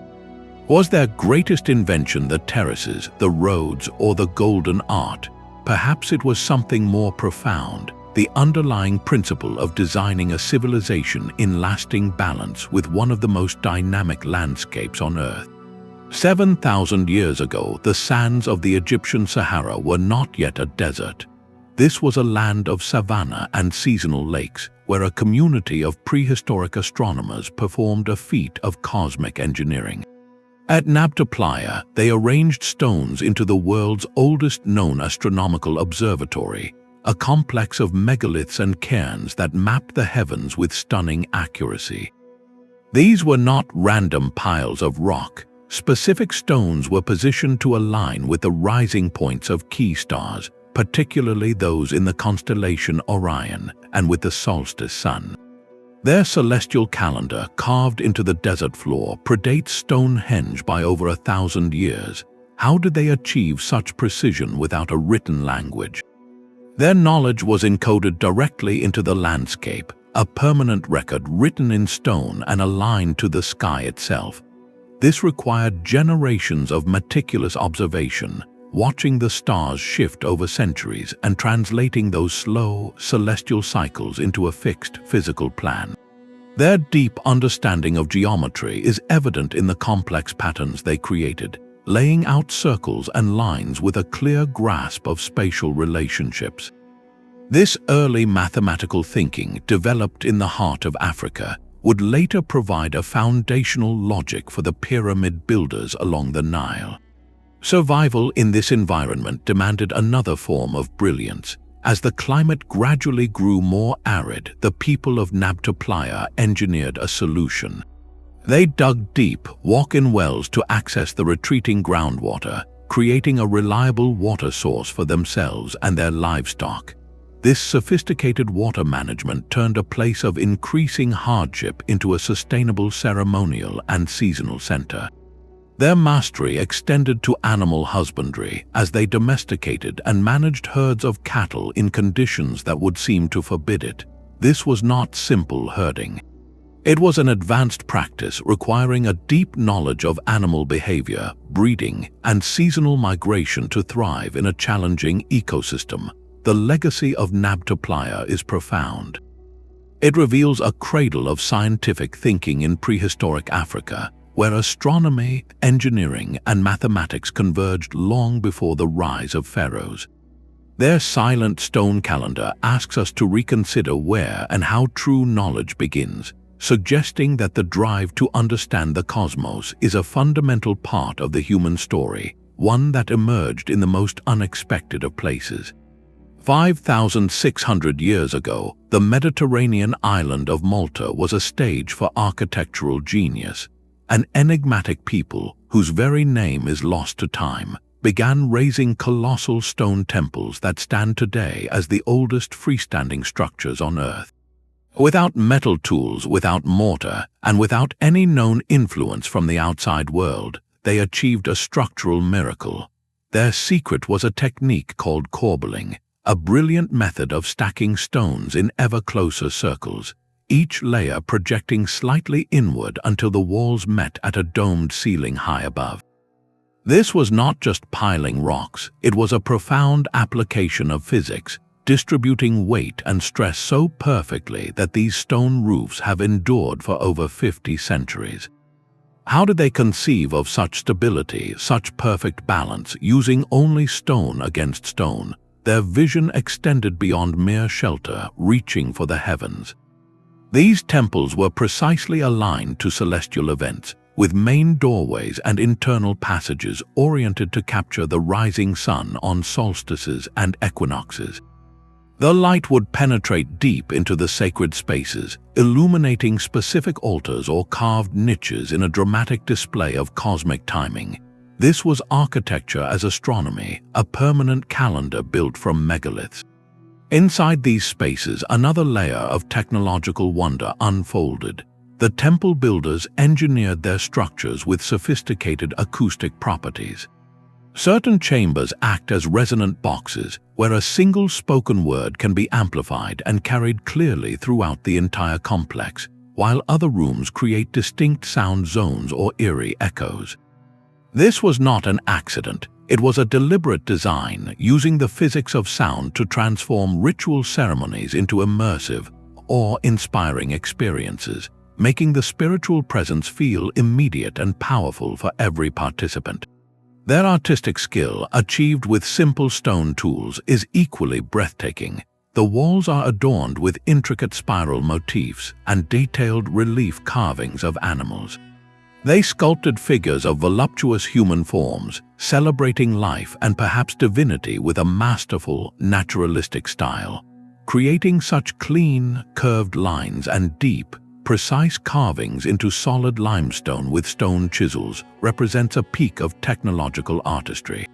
A: Was their greatest invention the terraces, the roads, or the golden art? Perhaps it was something more profound, the underlying principle of designing a civilization in lasting balance with one of the most dynamic landscapes on Earth. 7,000 years ago, the sands of the Egyptian Sahara were not yet a desert. This was a land of savanna and seasonal lakes, where a community of prehistoric astronomers performed a feat of cosmic engineering. At Nabta Playa, they arranged stones into the world's oldest known astronomical observatory, a complex of megaliths and cairns that mapped the heavens with stunning accuracy. These were not random piles of rock. Specific stones were positioned to align with the rising points of key stars, particularly those in the constellation Orion and with the solstice sun. Their celestial calendar, carved into the desert floor, predates Stonehenge by over 1,000 years. How did they achieve such precision without a written language? Their knowledge was encoded directly into the landscape, a permanent record written in stone and aligned to the sky itself. This required generations of meticulous observation, watching the stars shift over centuries and translating those slow, celestial cycles into a fixed physical plan. Their deep understanding of geometry is evident in the complex patterns they created, laying out circles and lines with a clear grasp of spatial relationships. This early mathematical thinking, developed in the heart of Africa, would later provide a foundational logic for the pyramid builders along the Nile. Survival in this environment demanded another form of brilliance. As the climate gradually grew more arid, the people of Nabta Playa engineered a solution. They dug deep, walk-in wells to access the retreating groundwater, creating a reliable water source for themselves and their livestock. This sophisticated water management turned a place of increasing hardship into a sustainable ceremonial and seasonal center. Their mastery extended to animal husbandry as they domesticated and managed herds of cattle in conditions that would seem to forbid it. This was not simple herding. It was an advanced practice requiring a deep knowledge of animal behavior, breeding, and seasonal migration to thrive in a challenging ecosystem. The legacy of Nabta Playa is profound. It reveals a cradle of scientific thinking in prehistoric Africa, where astronomy, engineering, and mathematics converged long before the rise of pharaohs. Their silent stone calendar asks us to reconsider where and how true knowledge begins, suggesting that the drive to understand the cosmos is a fundamental part of the human story, one that emerged in the most unexpected of places. 5,600 years ago, the Mediterranean island of Malta was a stage for architectural genius. An enigmatic people, whose very name is lost to time, began raising colossal stone temples that stand today as the oldest freestanding structures on Earth. Without metal tools, without mortar, and without any known influence from the outside world, they achieved a structural miracle. Their secret was a technique called corbelling, a brilliant method of stacking stones in ever closer circles, each layer projecting slightly inward until the walls met at a domed ceiling high above. This was not just piling rocks, it was a profound application of physics, distributing weight and stress so perfectly that these stone roofs have endured for over 50 centuries. How did they conceive of such stability, such perfect balance, using only stone against stone? Their vision extended beyond mere shelter, reaching for the heavens. These temples were precisely aligned to celestial events, with main doorways and internal passages oriented to capture the rising sun on solstices and equinoxes. The light would penetrate deep into the sacred spaces, illuminating specific altars or carved niches in a dramatic display of cosmic timing. This was architecture as astronomy, a permanent calendar built from megaliths. Inside these spaces, another layer of technological wonder unfolded. The temple builders engineered their structures with sophisticated acoustic properties. Certain chambers act as resonant boxes, where a single spoken word can be amplified and carried clearly throughout the entire complex, while other rooms create distinct sound zones or eerie echoes. This was not an accident. It was a deliberate design, using the physics of sound to transform ritual ceremonies into immersive, awe-inspiring experiences, making the spiritual presence feel immediate and powerful for every participant. Their artistic skill, achieved with simple stone tools, is equally breathtaking. The walls are adorned with intricate spiral motifs and detailed relief carvings of animals. They sculpted figures of voluptuous human forms, celebrating life and perhaps divinity with a masterful, naturalistic style. Creating such clean, curved lines and deep, precise carvings into solid limestone with stone chisels represents a peak of technological artistry.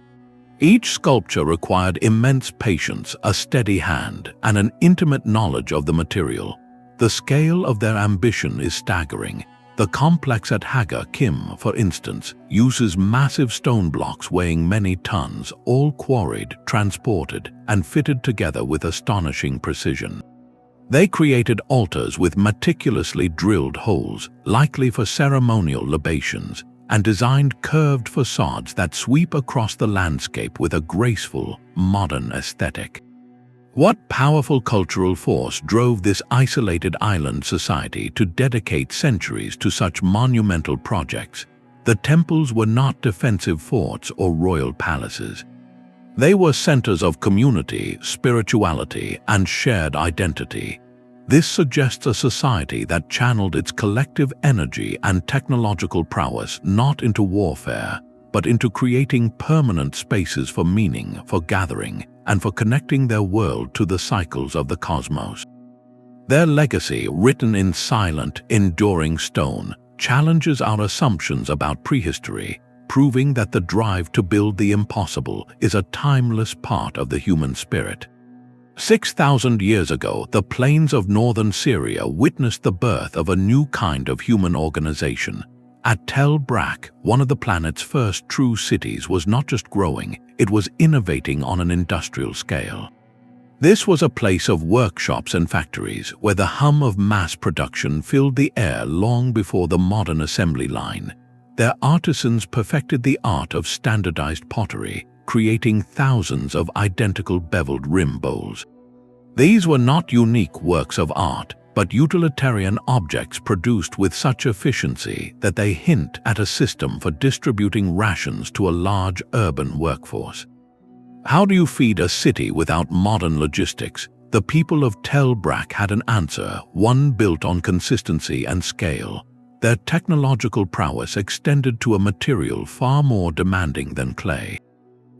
A: Each sculpture required immense patience, a steady hand, and an intimate knowledge of the material. The scale of their ambition is staggering. The complex at Haga Kim, for instance, uses massive stone blocks weighing many tons, all quarried, transported, and fitted together with astonishing precision. They created altars with meticulously drilled holes, likely for ceremonial libations, and designed curved facades that sweep across the landscape with a graceful, modern aesthetic. What powerful cultural force drove this isolated island society to dedicate centuries to such monumental projects? The temples were not defensive forts or royal palaces. They were centers of community, spirituality, and shared identity. This suggests a society that channeled its collective energy and technological prowess not into warfare, but into creating permanent spaces for meaning, for gathering, and for connecting their world to the cycles of the cosmos. Their legacy, written in silent, enduring stone, challenges our assumptions about prehistory, proving that the drive to build the impossible is a timeless part of the human spirit. 6,000 years ago, the plains of northern Syria witnessed the birth of a new kind of human organization. At Tel Brak, one of the planet's first true cities was not just growing, it was innovating on an industrial scale. This was a place of workshops and factories where the hum of mass production filled the air long before the modern assembly line. Their artisans perfected the art of standardized pottery, creating thousands of identical beveled rim bowls. These were not unique works of art, but utilitarian objects produced with such efficiency that they hint at a system for distributing rations to a large urban workforce. How do you feed a city without modern logistics? The people of Tel Brak had an answer, one built on consistency and scale. Their technological prowess extended to a material far more demanding than clay.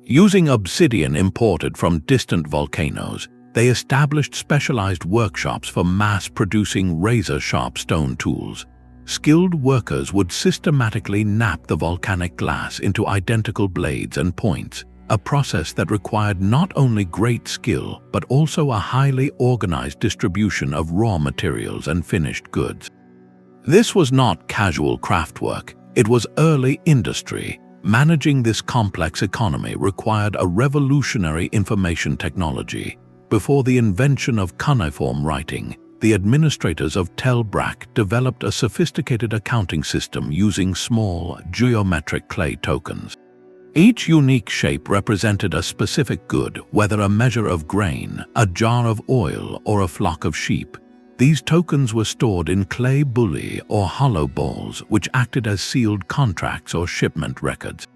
A: Using obsidian imported from distant volcanoes, they established specialized workshops for mass-producing razor-sharp stone tools. Skilled workers would systematically knap the volcanic glass into identical blades and points, a process that required not only great skill but also a highly organized distribution of raw materials and finished goods. This was not casual craftwork, it was early industry. Managing this complex economy required a revolutionary information technology. Before the invention of cuneiform writing, the administrators of Tel Brak developed a sophisticated accounting system using small, geometric clay tokens. Each unique shape represented a specific good, whether a measure of grain, a jar of oil, or a flock of sheep. These tokens were stored in clay bulli or hollow bowls, which acted as sealed contracts or shipment records.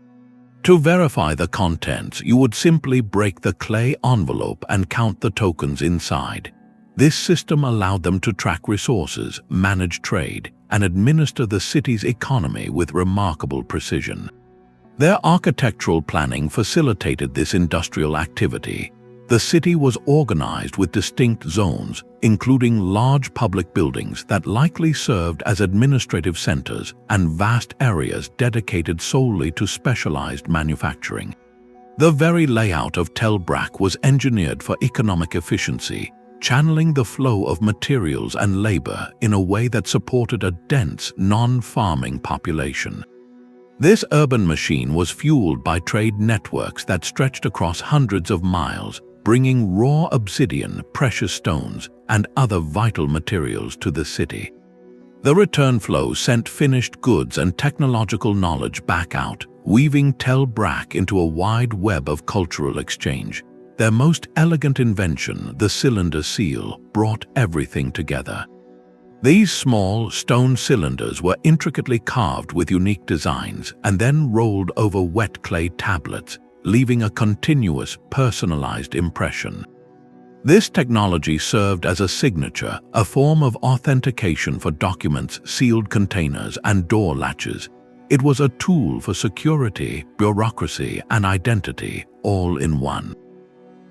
A: To verify the contents, you would simply break the clay envelope and count the tokens inside. This system allowed them to track resources, manage trade, and administer the city's economy with remarkable precision. Their architectural planning facilitated this industrial activity. The city was organized with distinct zones, including large public buildings that likely served as administrative centers and vast areas dedicated solely to specialized manufacturing. The very layout of Tel Brak was engineered for economic efficiency, channeling the flow of materials and labor in a way that supported a dense, non-farming population. This urban machine was fueled by trade networks that stretched across hundreds of miles, bringing raw obsidian, precious stones, and other vital materials to the city. The return flow sent finished goods and technological knowledge back out, weaving Tel Brak into a wide web of cultural exchange. Their most elegant invention, the cylinder seal, brought everything together. These small, stone cylinders were intricately carved with unique designs and then rolled over wet clay tablets, leaving a continuous, personalized impression. This technology served as a signature, a form of authentication for documents, sealed containers, and door latches. It was a tool for security, bureaucracy, and identity, all in one.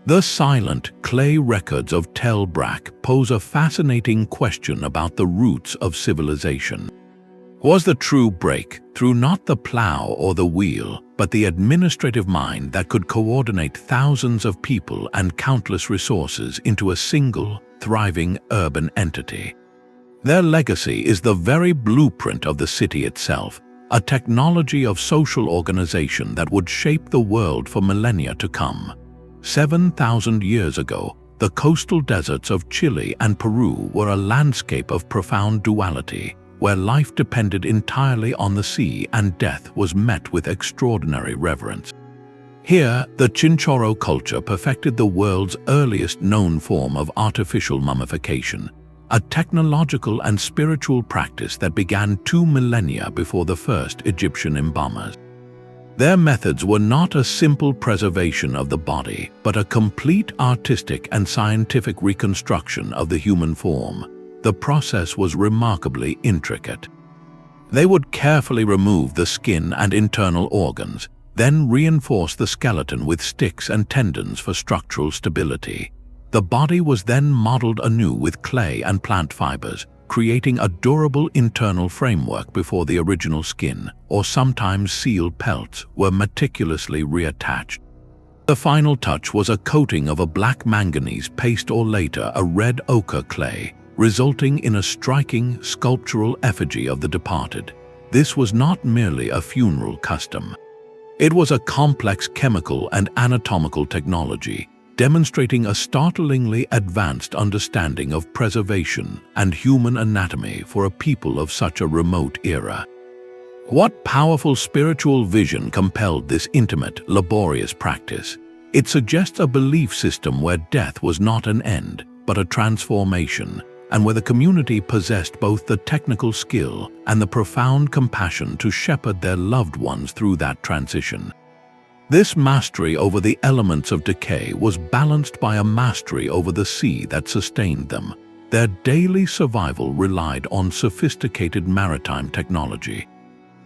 A: The silent, clay records of Tel Brak pose a fascinating question about the roots of civilization. Was the true break through not the plow or the wheel, but the administrative mind that could coordinate thousands of people and countless resources into a single, thriving urban entity? Their legacy is the very blueprint of the city itself, a technology of social organization that would shape the world for millennia to come. 7,000 years ago, the coastal deserts of Chile and Peru were a landscape of profound duality, where life depended entirely on the sea and death was met with extraordinary reverence. Here, the Chinchorro culture perfected the world's earliest known form of artificial mummification, a technological and spiritual practice that began 2 millennia before the first Egyptian embalmers. Their methods were not a simple preservation of the body, but a complete artistic and scientific reconstruction of the human form. The process was remarkably intricate. They would carefully remove the skin and internal organs, then reinforce the skeleton with sticks and tendons for structural stability. The body was then modeled anew with clay and plant fibers, creating a durable internal framework before the original skin, or sometimes sealed pelts, were meticulously reattached. The final touch was a coating of a black manganese paste or later a red ochre clay, resulting in a striking sculptural effigy of the departed. This was not merely a funeral custom. It was a complex chemical and anatomical technology, demonstrating a startlingly advanced understanding of preservation and human anatomy for a people of such a remote era. What powerful spiritual vision compelled this intimate, laborious practice? It suggests a belief system where death was not an end, but a transformation, and where the community possessed both the technical skill and the profound compassion to shepherd their loved ones through that transition. This mastery over the elements of decay was balanced by a mastery over the sea that sustained them. Their daily survival relied on sophisticated maritime technology.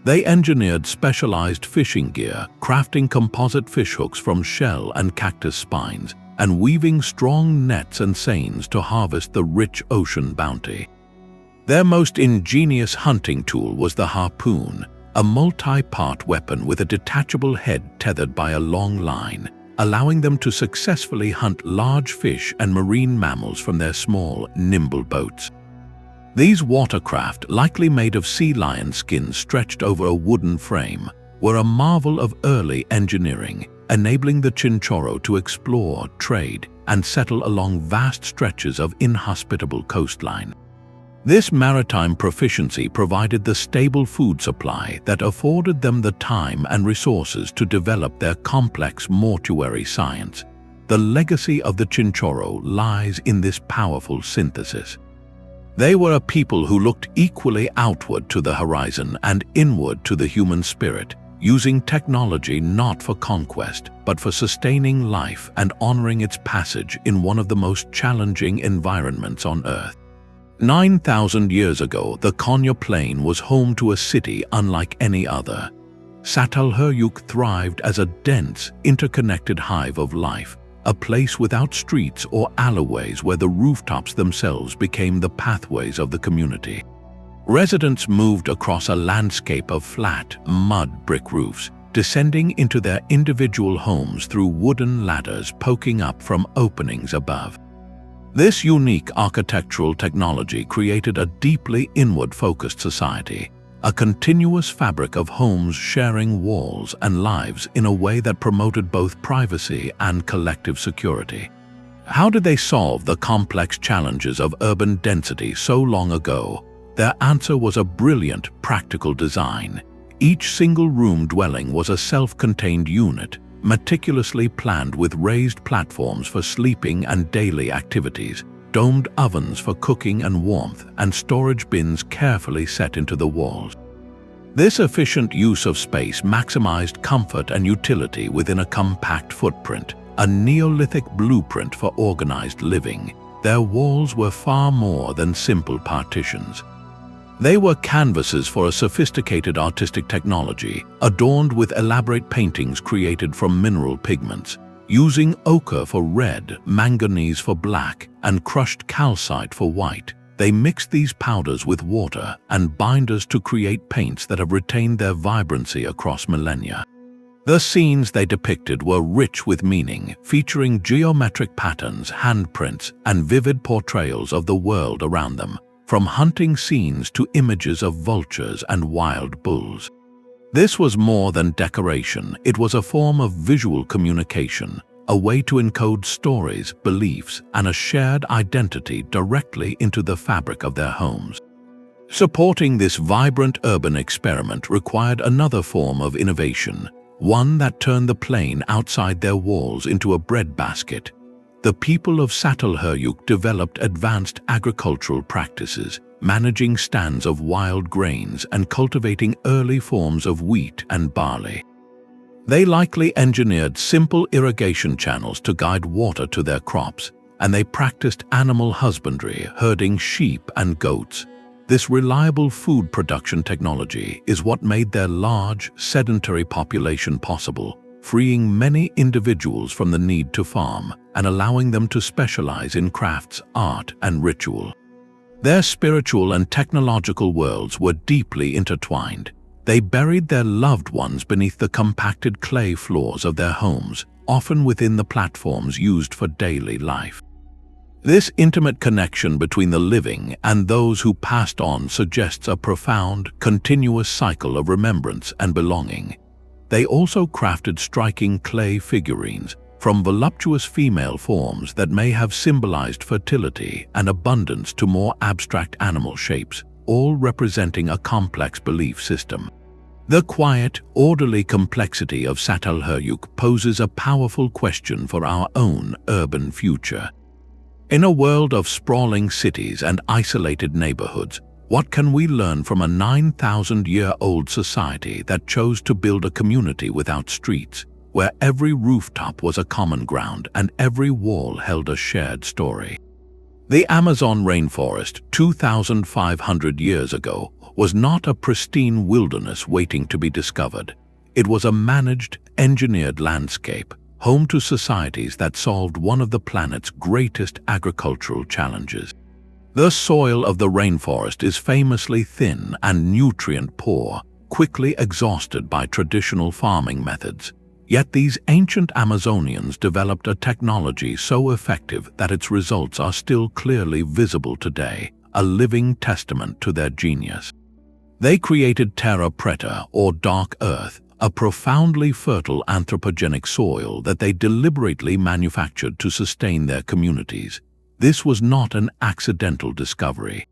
A: They engineered specialized fishing gear, crafting composite fishhooks from shell and cactus spines, and weaving strong nets and seines to harvest the rich ocean bounty. Their most ingenious hunting tool was the harpoon, a multi-part weapon with a detachable head tethered by a long line, allowing them to successfully hunt large fish and marine mammals from their small, nimble boats. These watercraft, likely made of sea lion skins stretched over a wooden frame, were a marvel of early engineering, enabling the Chinchorro to explore, trade, and settle along vast stretches of inhospitable coastline. This maritime proficiency provided the stable food supply that afforded them the time and resources to develop their complex mortuary science. The legacy of the Chinchorro lies in this powerful synthesis. They were a people who looked equally outward to the horizon and inward to the human spirit, using technology not for conquest, but for sustaining life and honoring its passage in one of the most challenging environments on Earth. 9,000 years ago, the Konya Plain was home to a city unlike any other. Çatalhöyük thrived as a dense, interconnected hive of life, a place without streets or alleyways where the rooftops themselves became the pathways of the community. Residents moved across a landscape of flat, mud brick roofs, descending into their individual homes through wooden ladders poking up from openings above. This unique architectural technology created a deeply inward-focused society, a continuous fabric of homes sharing walls and lives in a way that promoted both privacy and collective security. How did they solve the complex challenges of urban density so long ago? Their answer was a brilliant, practical design. Each single-room dwelling was a self-contained unit, meticulously planned with raised platforms for sleeping and daily activities, domed ovens for cooking and warmth, and storage bins carefully set into the walls. This efficient use of space maximized comfort and utility within a compact footprint, a Neolithic blueprint for organized living. Their walls were far more than simple partitions. They were canvases for a sophisticated artistic technology, adorned with elaborate paintings created from mineral pigments, using ochre for red, manganese for black, and crushed calcite for white. They mixed these powders with water and binders to create paints that have retained their vibrancy across millennia. The scenes they depicted were rich with meaning, featuring geometric patterns, handprints, and vivid portrayals of the world around them, from hunting scenes to images of vultures and wild bulls. This was more than decoration, it was a form of visual communication, a way to encode stories, beliefs, and a shared identity directly into the fabric of their homes. Supporting this vibrant urban experiment required another form of innovation, one that turned the plain outside their walls into a breadbasket. The people of Çatalhöyük developed advanced agricultural practices, managing stands of wild grains and cultivating early forms of wheat and barley. They likely engineered simple irrigation channels to guide water to their crops, and they practiced animal husbandry, herding sheep and goats. This reliable food production technology is what made their large, sedentary population possible, freeing many individuals from the need to farm and allowing them to specialize in crafts, art, and ritual. Their spiritual and technological worlds were deeply intertwined. They buried their loved ones beneath the compacted clay floors of their homes, often within the platforms used for daily life. This intimate connection between the living and those who passed on suggests a profound, continuous cycle of remembrance and belonging. They also crafted striking clay figurines, from voluptuous female forms that may have symbolized fertility and abundance to more abstract animal shapes, all representing a complex belief system. The quiet, orderly complexity of Çatalhöyük poses a powerful question for our own urban future. In a world of sprawling cities and isolated neighborhoods, what can we learn from a 9,000-year-old society that chose to build a community without streets, where every rooftop was a common ground and every wall held a shared story? The Amazon rainforest 2,500 years ago was not a pristine wilderness waiting to be discovered. It was a managed, engineered landscape, home to societies that solved one of the planet's greatest agricultural challenges. The soil of the rainforest is famously thin and nutrient-poor, quickly exhausted by traditional farming methods. Yet these ancient Amazonians developed a technology so effective that its results are still clearly visible today, a living testament to their genius. They created terra preta, or dark earth, a profoundly fertile anthropogenic soil that they deliberately manufactured to sustain their communities. This was not an accidental discovery.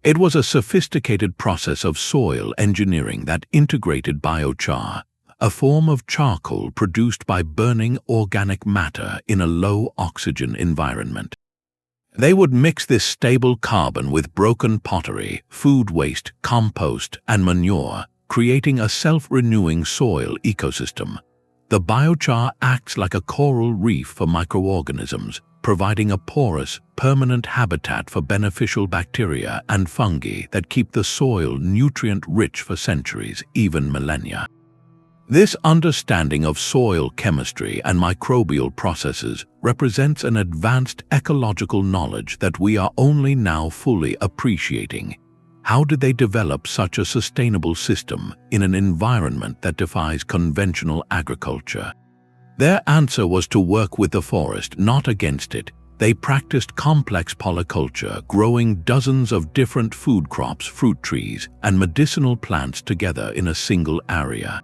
A: It was a sophisticated process of soil engineering that integrated biochar, a form of charcoal produced by burning organic matter in a low-oxygen environment. They would mix this stable carbon with broken pottery, food waste, compost, and manure, creating a self-renewing soil ecosystem. The biochar acts like a coral reef for microorganisms, providing a porous, permanent habitat for beneficial bacteria and fungi that keep the soil nutrient-rich for centuries, even millennia. This understanding of soil chemistry and microbial processes represents an advanced ecological knowledge that we are only now fully appreciating. How did they develop such a sustainable system in an environment that defies conventional agriculture? Their answer was to work with the forest, not against it. They practiced complex polyculture, growing dozens of different food crops, fruit trees, and medicinal plants together in a single area.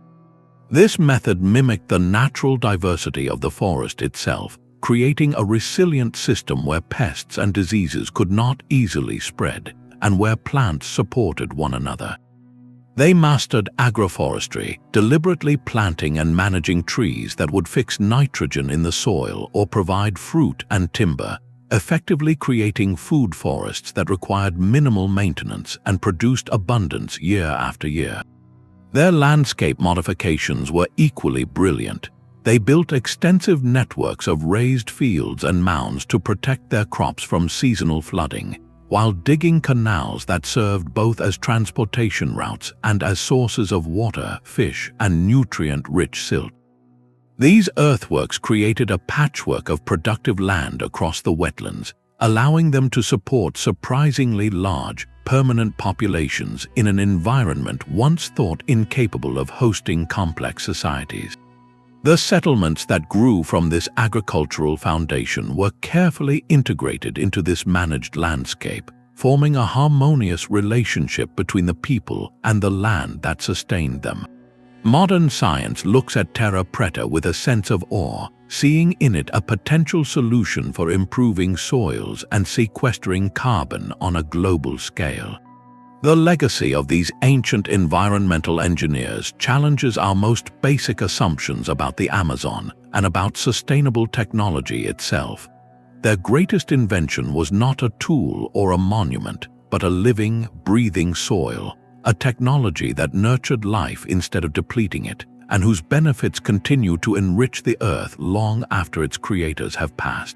A: This method mimicked the natural diversity of the forest itself, creating a resilient system where pests and diseases could not easily spread, and where plants supported one another. They mastered agroforestry, deliberately planting and managing trees that would fix nitrogen in the soil or provide fruit and timber, effectively creating food forests that required minimal maintenance and produced abundance year after year. Their landscape modifications were equally brilliant. They built extensive networks of raised fields and mounds to protect their crops from seasonal flooding, while digging canals that served both as transportation routes and as sources of water, fish, and nutrient-rich silt. These earthworks created a patchwork of productive land across the wetlands, allowing them to support surprisingly large, permanent populations in an environment once thought incapable of hosting complex societies. The settlements that grew from this agricultural foundation were carefully integrated into this managed landscape, forming a harmonious relationship between the people and the land that sustained them. Modern science looks at terra preta with a sense of awe, seeing in it a potential solution for improving soils and sequestering carbon on a global scale. The legacy of these ancient environmental engineers challenges our most basic assumptions about the Amazon and about sustainable technology itself. Their greatest invention was not a tool or a monument, but a living, breathing soil, a technology that nurtured life instead of depleting it, and whose benefits continue to enrich the earth long after its creators have passed.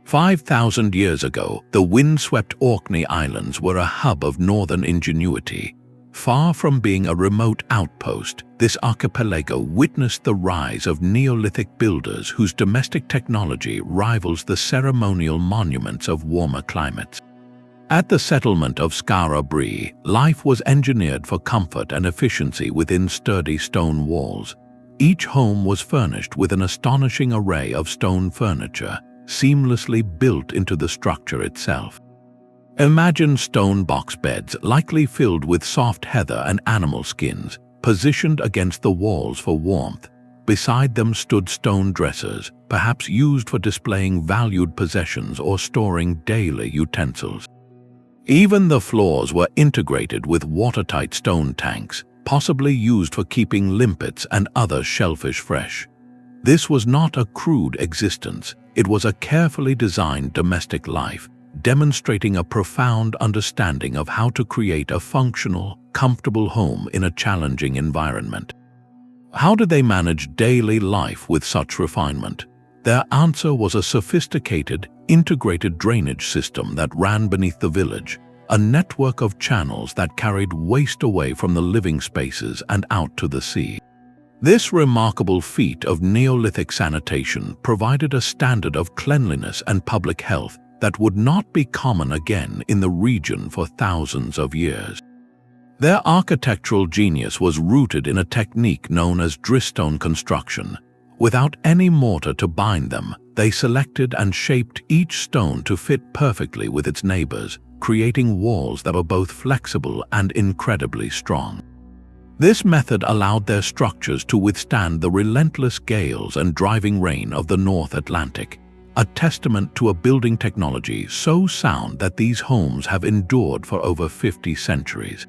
A: 5,000 years ago, the windswept Orkney Islands were a hub of northern ingenuity. Far from being a remote outpost, this archipelago witnessed the rise of Neolithic builders whose domestic technology rivals the ceremonial monuments of warmer climates. At the settlement of Skara Brae, life was engineered for comfort and efficiency within sturdy stone walls. Each home was furnished with an astonishing array of stone furniture, seamlessly built into the structure itself. Imagine stone box beds likely filled with soft heather and animal skins, positioned against the walls for warmth, Beside them stood stone dressers, perhaps used for displaying valued possessions or storing daily utensils. Even the floors were integrated with watertight stone tanks, possibly used for keeping limpets and other shellfish fresh. This was not a crude existence, it was a carefully designed domestic life, demonstrating a profound understanding of how to create a functional, comfortable home in a challenging environment. How did they manage daily life with such refinement? Their answer was a sophisticated, integrated drainage system that ran beneath the village, a network of channels that carried waste away from the living spaces and out to the sea. This remarkable feat of Neolithic sanitation provided a standard of cleanliness and public health that would not be common again in the region for thousands of years. Their architectural genius was rooted in a technique known as dristone construction. Without any mortar to bind them, they selected and shaped each stone to fit perfectly with its neighbors, creating walls that were both flexible and incredibly strong. This method allowed their structures to withstand the relentless gales and driving rain of the North Atlantic, a testament to a building technology so sound that these homes have endured for over 50 centuries.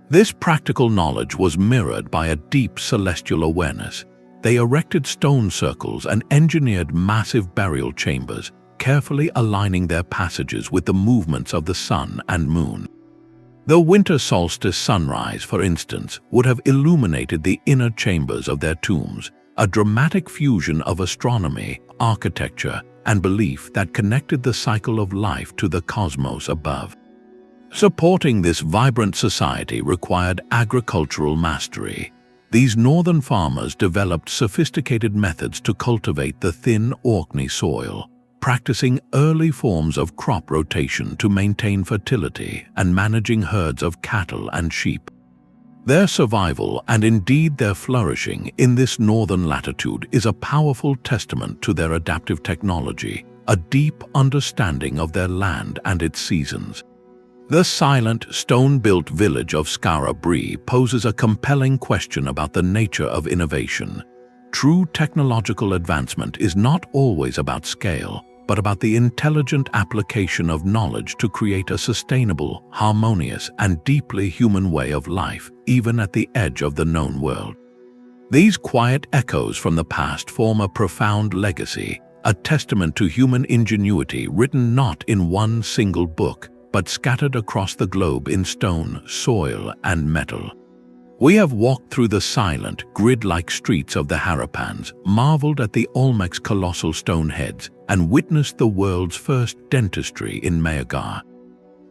A: This practical knowledge was mirrored by a deep celestial awareness. They erected stone circles and engineered massive burial chambers, carefully aligning their passages with the movements of the sun and moon. The winter solstice sunrise, for instance, would have illuminated the inner chambers of their tombs, a dramatic fusion of astronomy, architecture, and belief that connected the cycle of life to the cosmos above. Supporting this vibrant society required agricultural mastery. These northern farmers developed sophisticated methods to cultivate the thin Orkney soil, practicing early forms of crop rotation to maintain fertility and managing herds of cattle and sheep. Their survival and indeed their flourishing in this northern latitude is a powerful testament to their adaptive technology, a deep understanding of their land and its seasons. The silent, stone-built village of Skara Brae poses a compelling question about the nature of innovation. True technological advancement is not always about scale, but about the intelligent application of knowledge to create a sustainable, harmonious, and deeply human way of life, even at the edge of the known world. These quiet echoes from the past form a profound legacy, a testament to human ingenuity written not in one single book, but scattered across the globe in stone, soil, and metal. We have walked through the silent, grid-like streets of the Harappans, marveled at the Olmec's colossal stone heads, and witnessed the world's first dentistry in Meagar.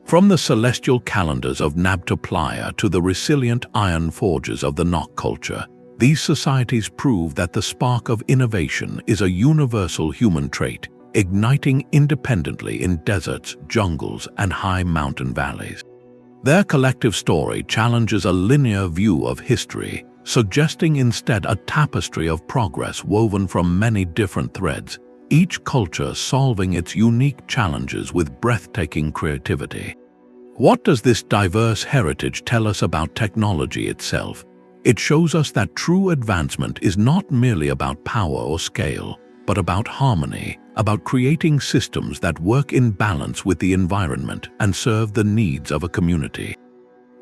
A: From the celestial calendars of Nabta Playa to the resilient iron forges of the Nok culture, these societies prove that the spark of innovation is a universal human trait, igniting independently in deserts, jungles, and high mountain valleys. Their collective story challenges a linear view of history, suggesting instead a tapestry of progress woven from many different threads, each culture solving its unique challenges with breathtaking creativity. What does this diverse heritage tell us about technology itself? It shows us that true advancement is not merely about power or scale, but about harmony, about creating systems that work in balance with the environment and serve the needs of a community.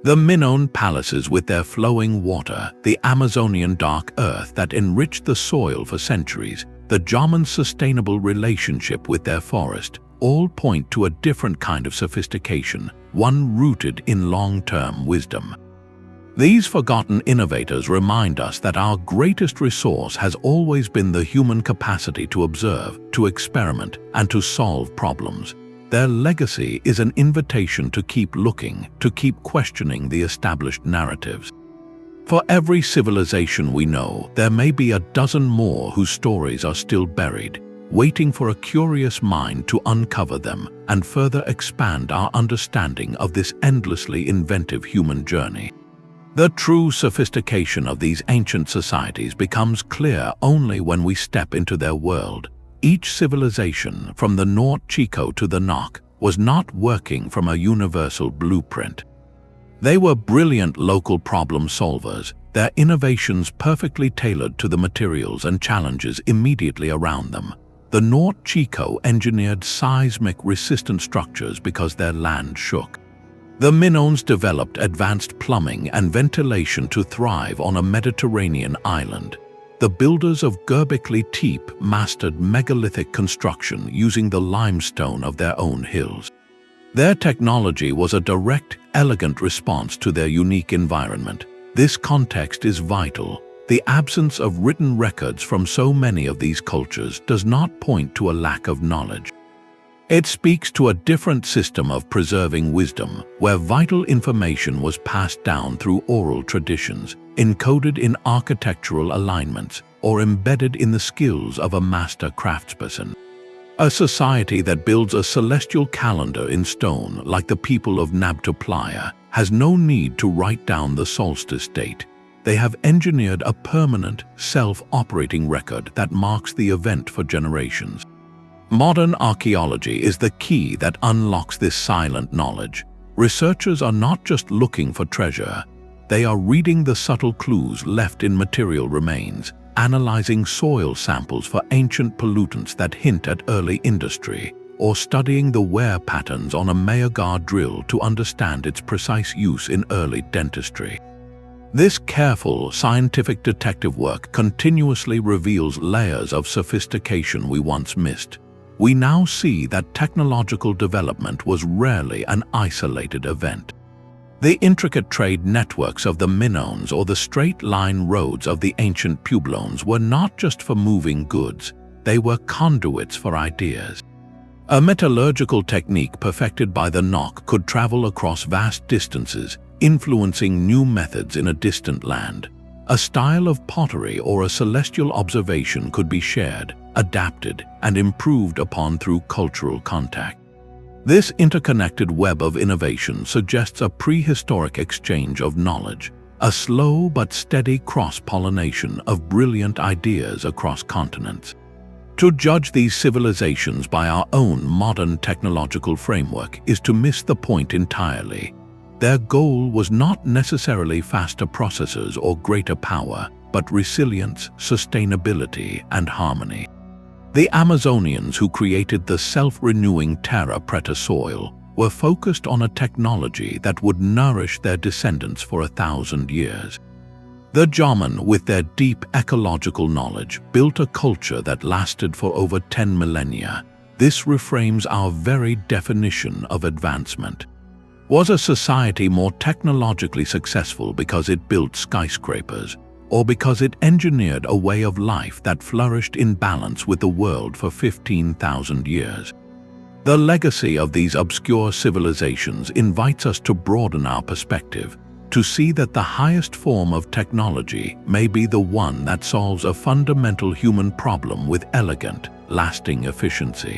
A: The Minoan palaces with their flowing water, the Amazonian dark earth that enriched the soil for centuries, the Jōmon's sustainable relationship with their forest, all point to a different kind of sophistication, one rooted in long-term wisdom. These forgotten innovators remind us that our greatest resource has always been the human capacity to observe, to experiment, and to solve problems. Their legacy is an invitation to keep looking, to keep questioning the established narratives. For every civilization we know, there may be a dozen more whose stories are still buried, waiting for a curious mind to uncover them and further expand our understanding of this endlessly inventive human journey. The true sophistication of these ancient societies becomes clear only when we step into their world. Each civilization, from the Norte Chico to the Nok, was not working from a universal blueprint. They were brilliant local problem solvers, their innovations perfectly tailored to the materials and challenges immediately around them. The Norte Chico engineered seismic-resistant structures because their land shook. The Minoans developed advanced plumbing and ventilation to thrive on a Mediterranean island. The builders of Göbekli Tepe mastered megalithic construction using the limestone of their own hills. Their technology was a direct, elegant response to their unique environment. This context is vital. The absence of written records from so many of these cultures does not point to a lack of knowledge. It speaks to a different system of preserving wisdom, where vital information was passed down through oral traditions, encoded in architectural alignments, or embedded in the skills of a master craftsperson. A society that builds a celestial calendar in stone, like the people of Nabta Playa, has no need to write down the solstice date. They have engineered a permanent, self-operating record that marks the event for generations. Modern archaeology is the key that unlocks this silent knowledge. Researchers are not just looking for treasure, they are reading the subtle clues left in material remains, analyzing soil samples for ancient pollutants that hint at early industry, or studying the wear patterns on a Meagar drill to understand its precise use in early dentistry. This careful, scientific detective work continuously reveals layers of sophistication we once missed. We now see that technological development was rarely an isolated event. The intricate trade networks of the Minoans or the straight-line roads of the ancient Puebloans were not just for moving goods, they were conduits for ideas. A metallurgical technique perfected by the Nok could travel across vast distances, influencing new methods in a distant land. A style of pottery or a celestial observation could be shared, adapted, and improved upon through cultural contact. This interconnected web of innovation suggests a prehistoric exchange of knowledge, a slow but steady cross-pollination of brilliant ideas across continents. To judge these civilizations by our own modern technological framework is to miss the point entirely. Their goal was not necessarily faster processors or greater power, but resilience, sustainability, and harmony. The Amazonians who created the self-renewing terra preta soil were focused on a technology that would nourish their descendants for 1,000 years. The Jōmon, with their deep ecological knowledge, built a culture that lasted for over 10 millennia. This reframes our very definition of advancement. Was a society more technologically successful because it built skyscrapers, or because it engineered a way of life that flourished in balance with the world for 15,000 years? The legacy of these obscure civilizations invites us to broaden our perspective, to see that the highest form of technology may be the one that solves a fundamental human problem with elegant, lasting efficiency.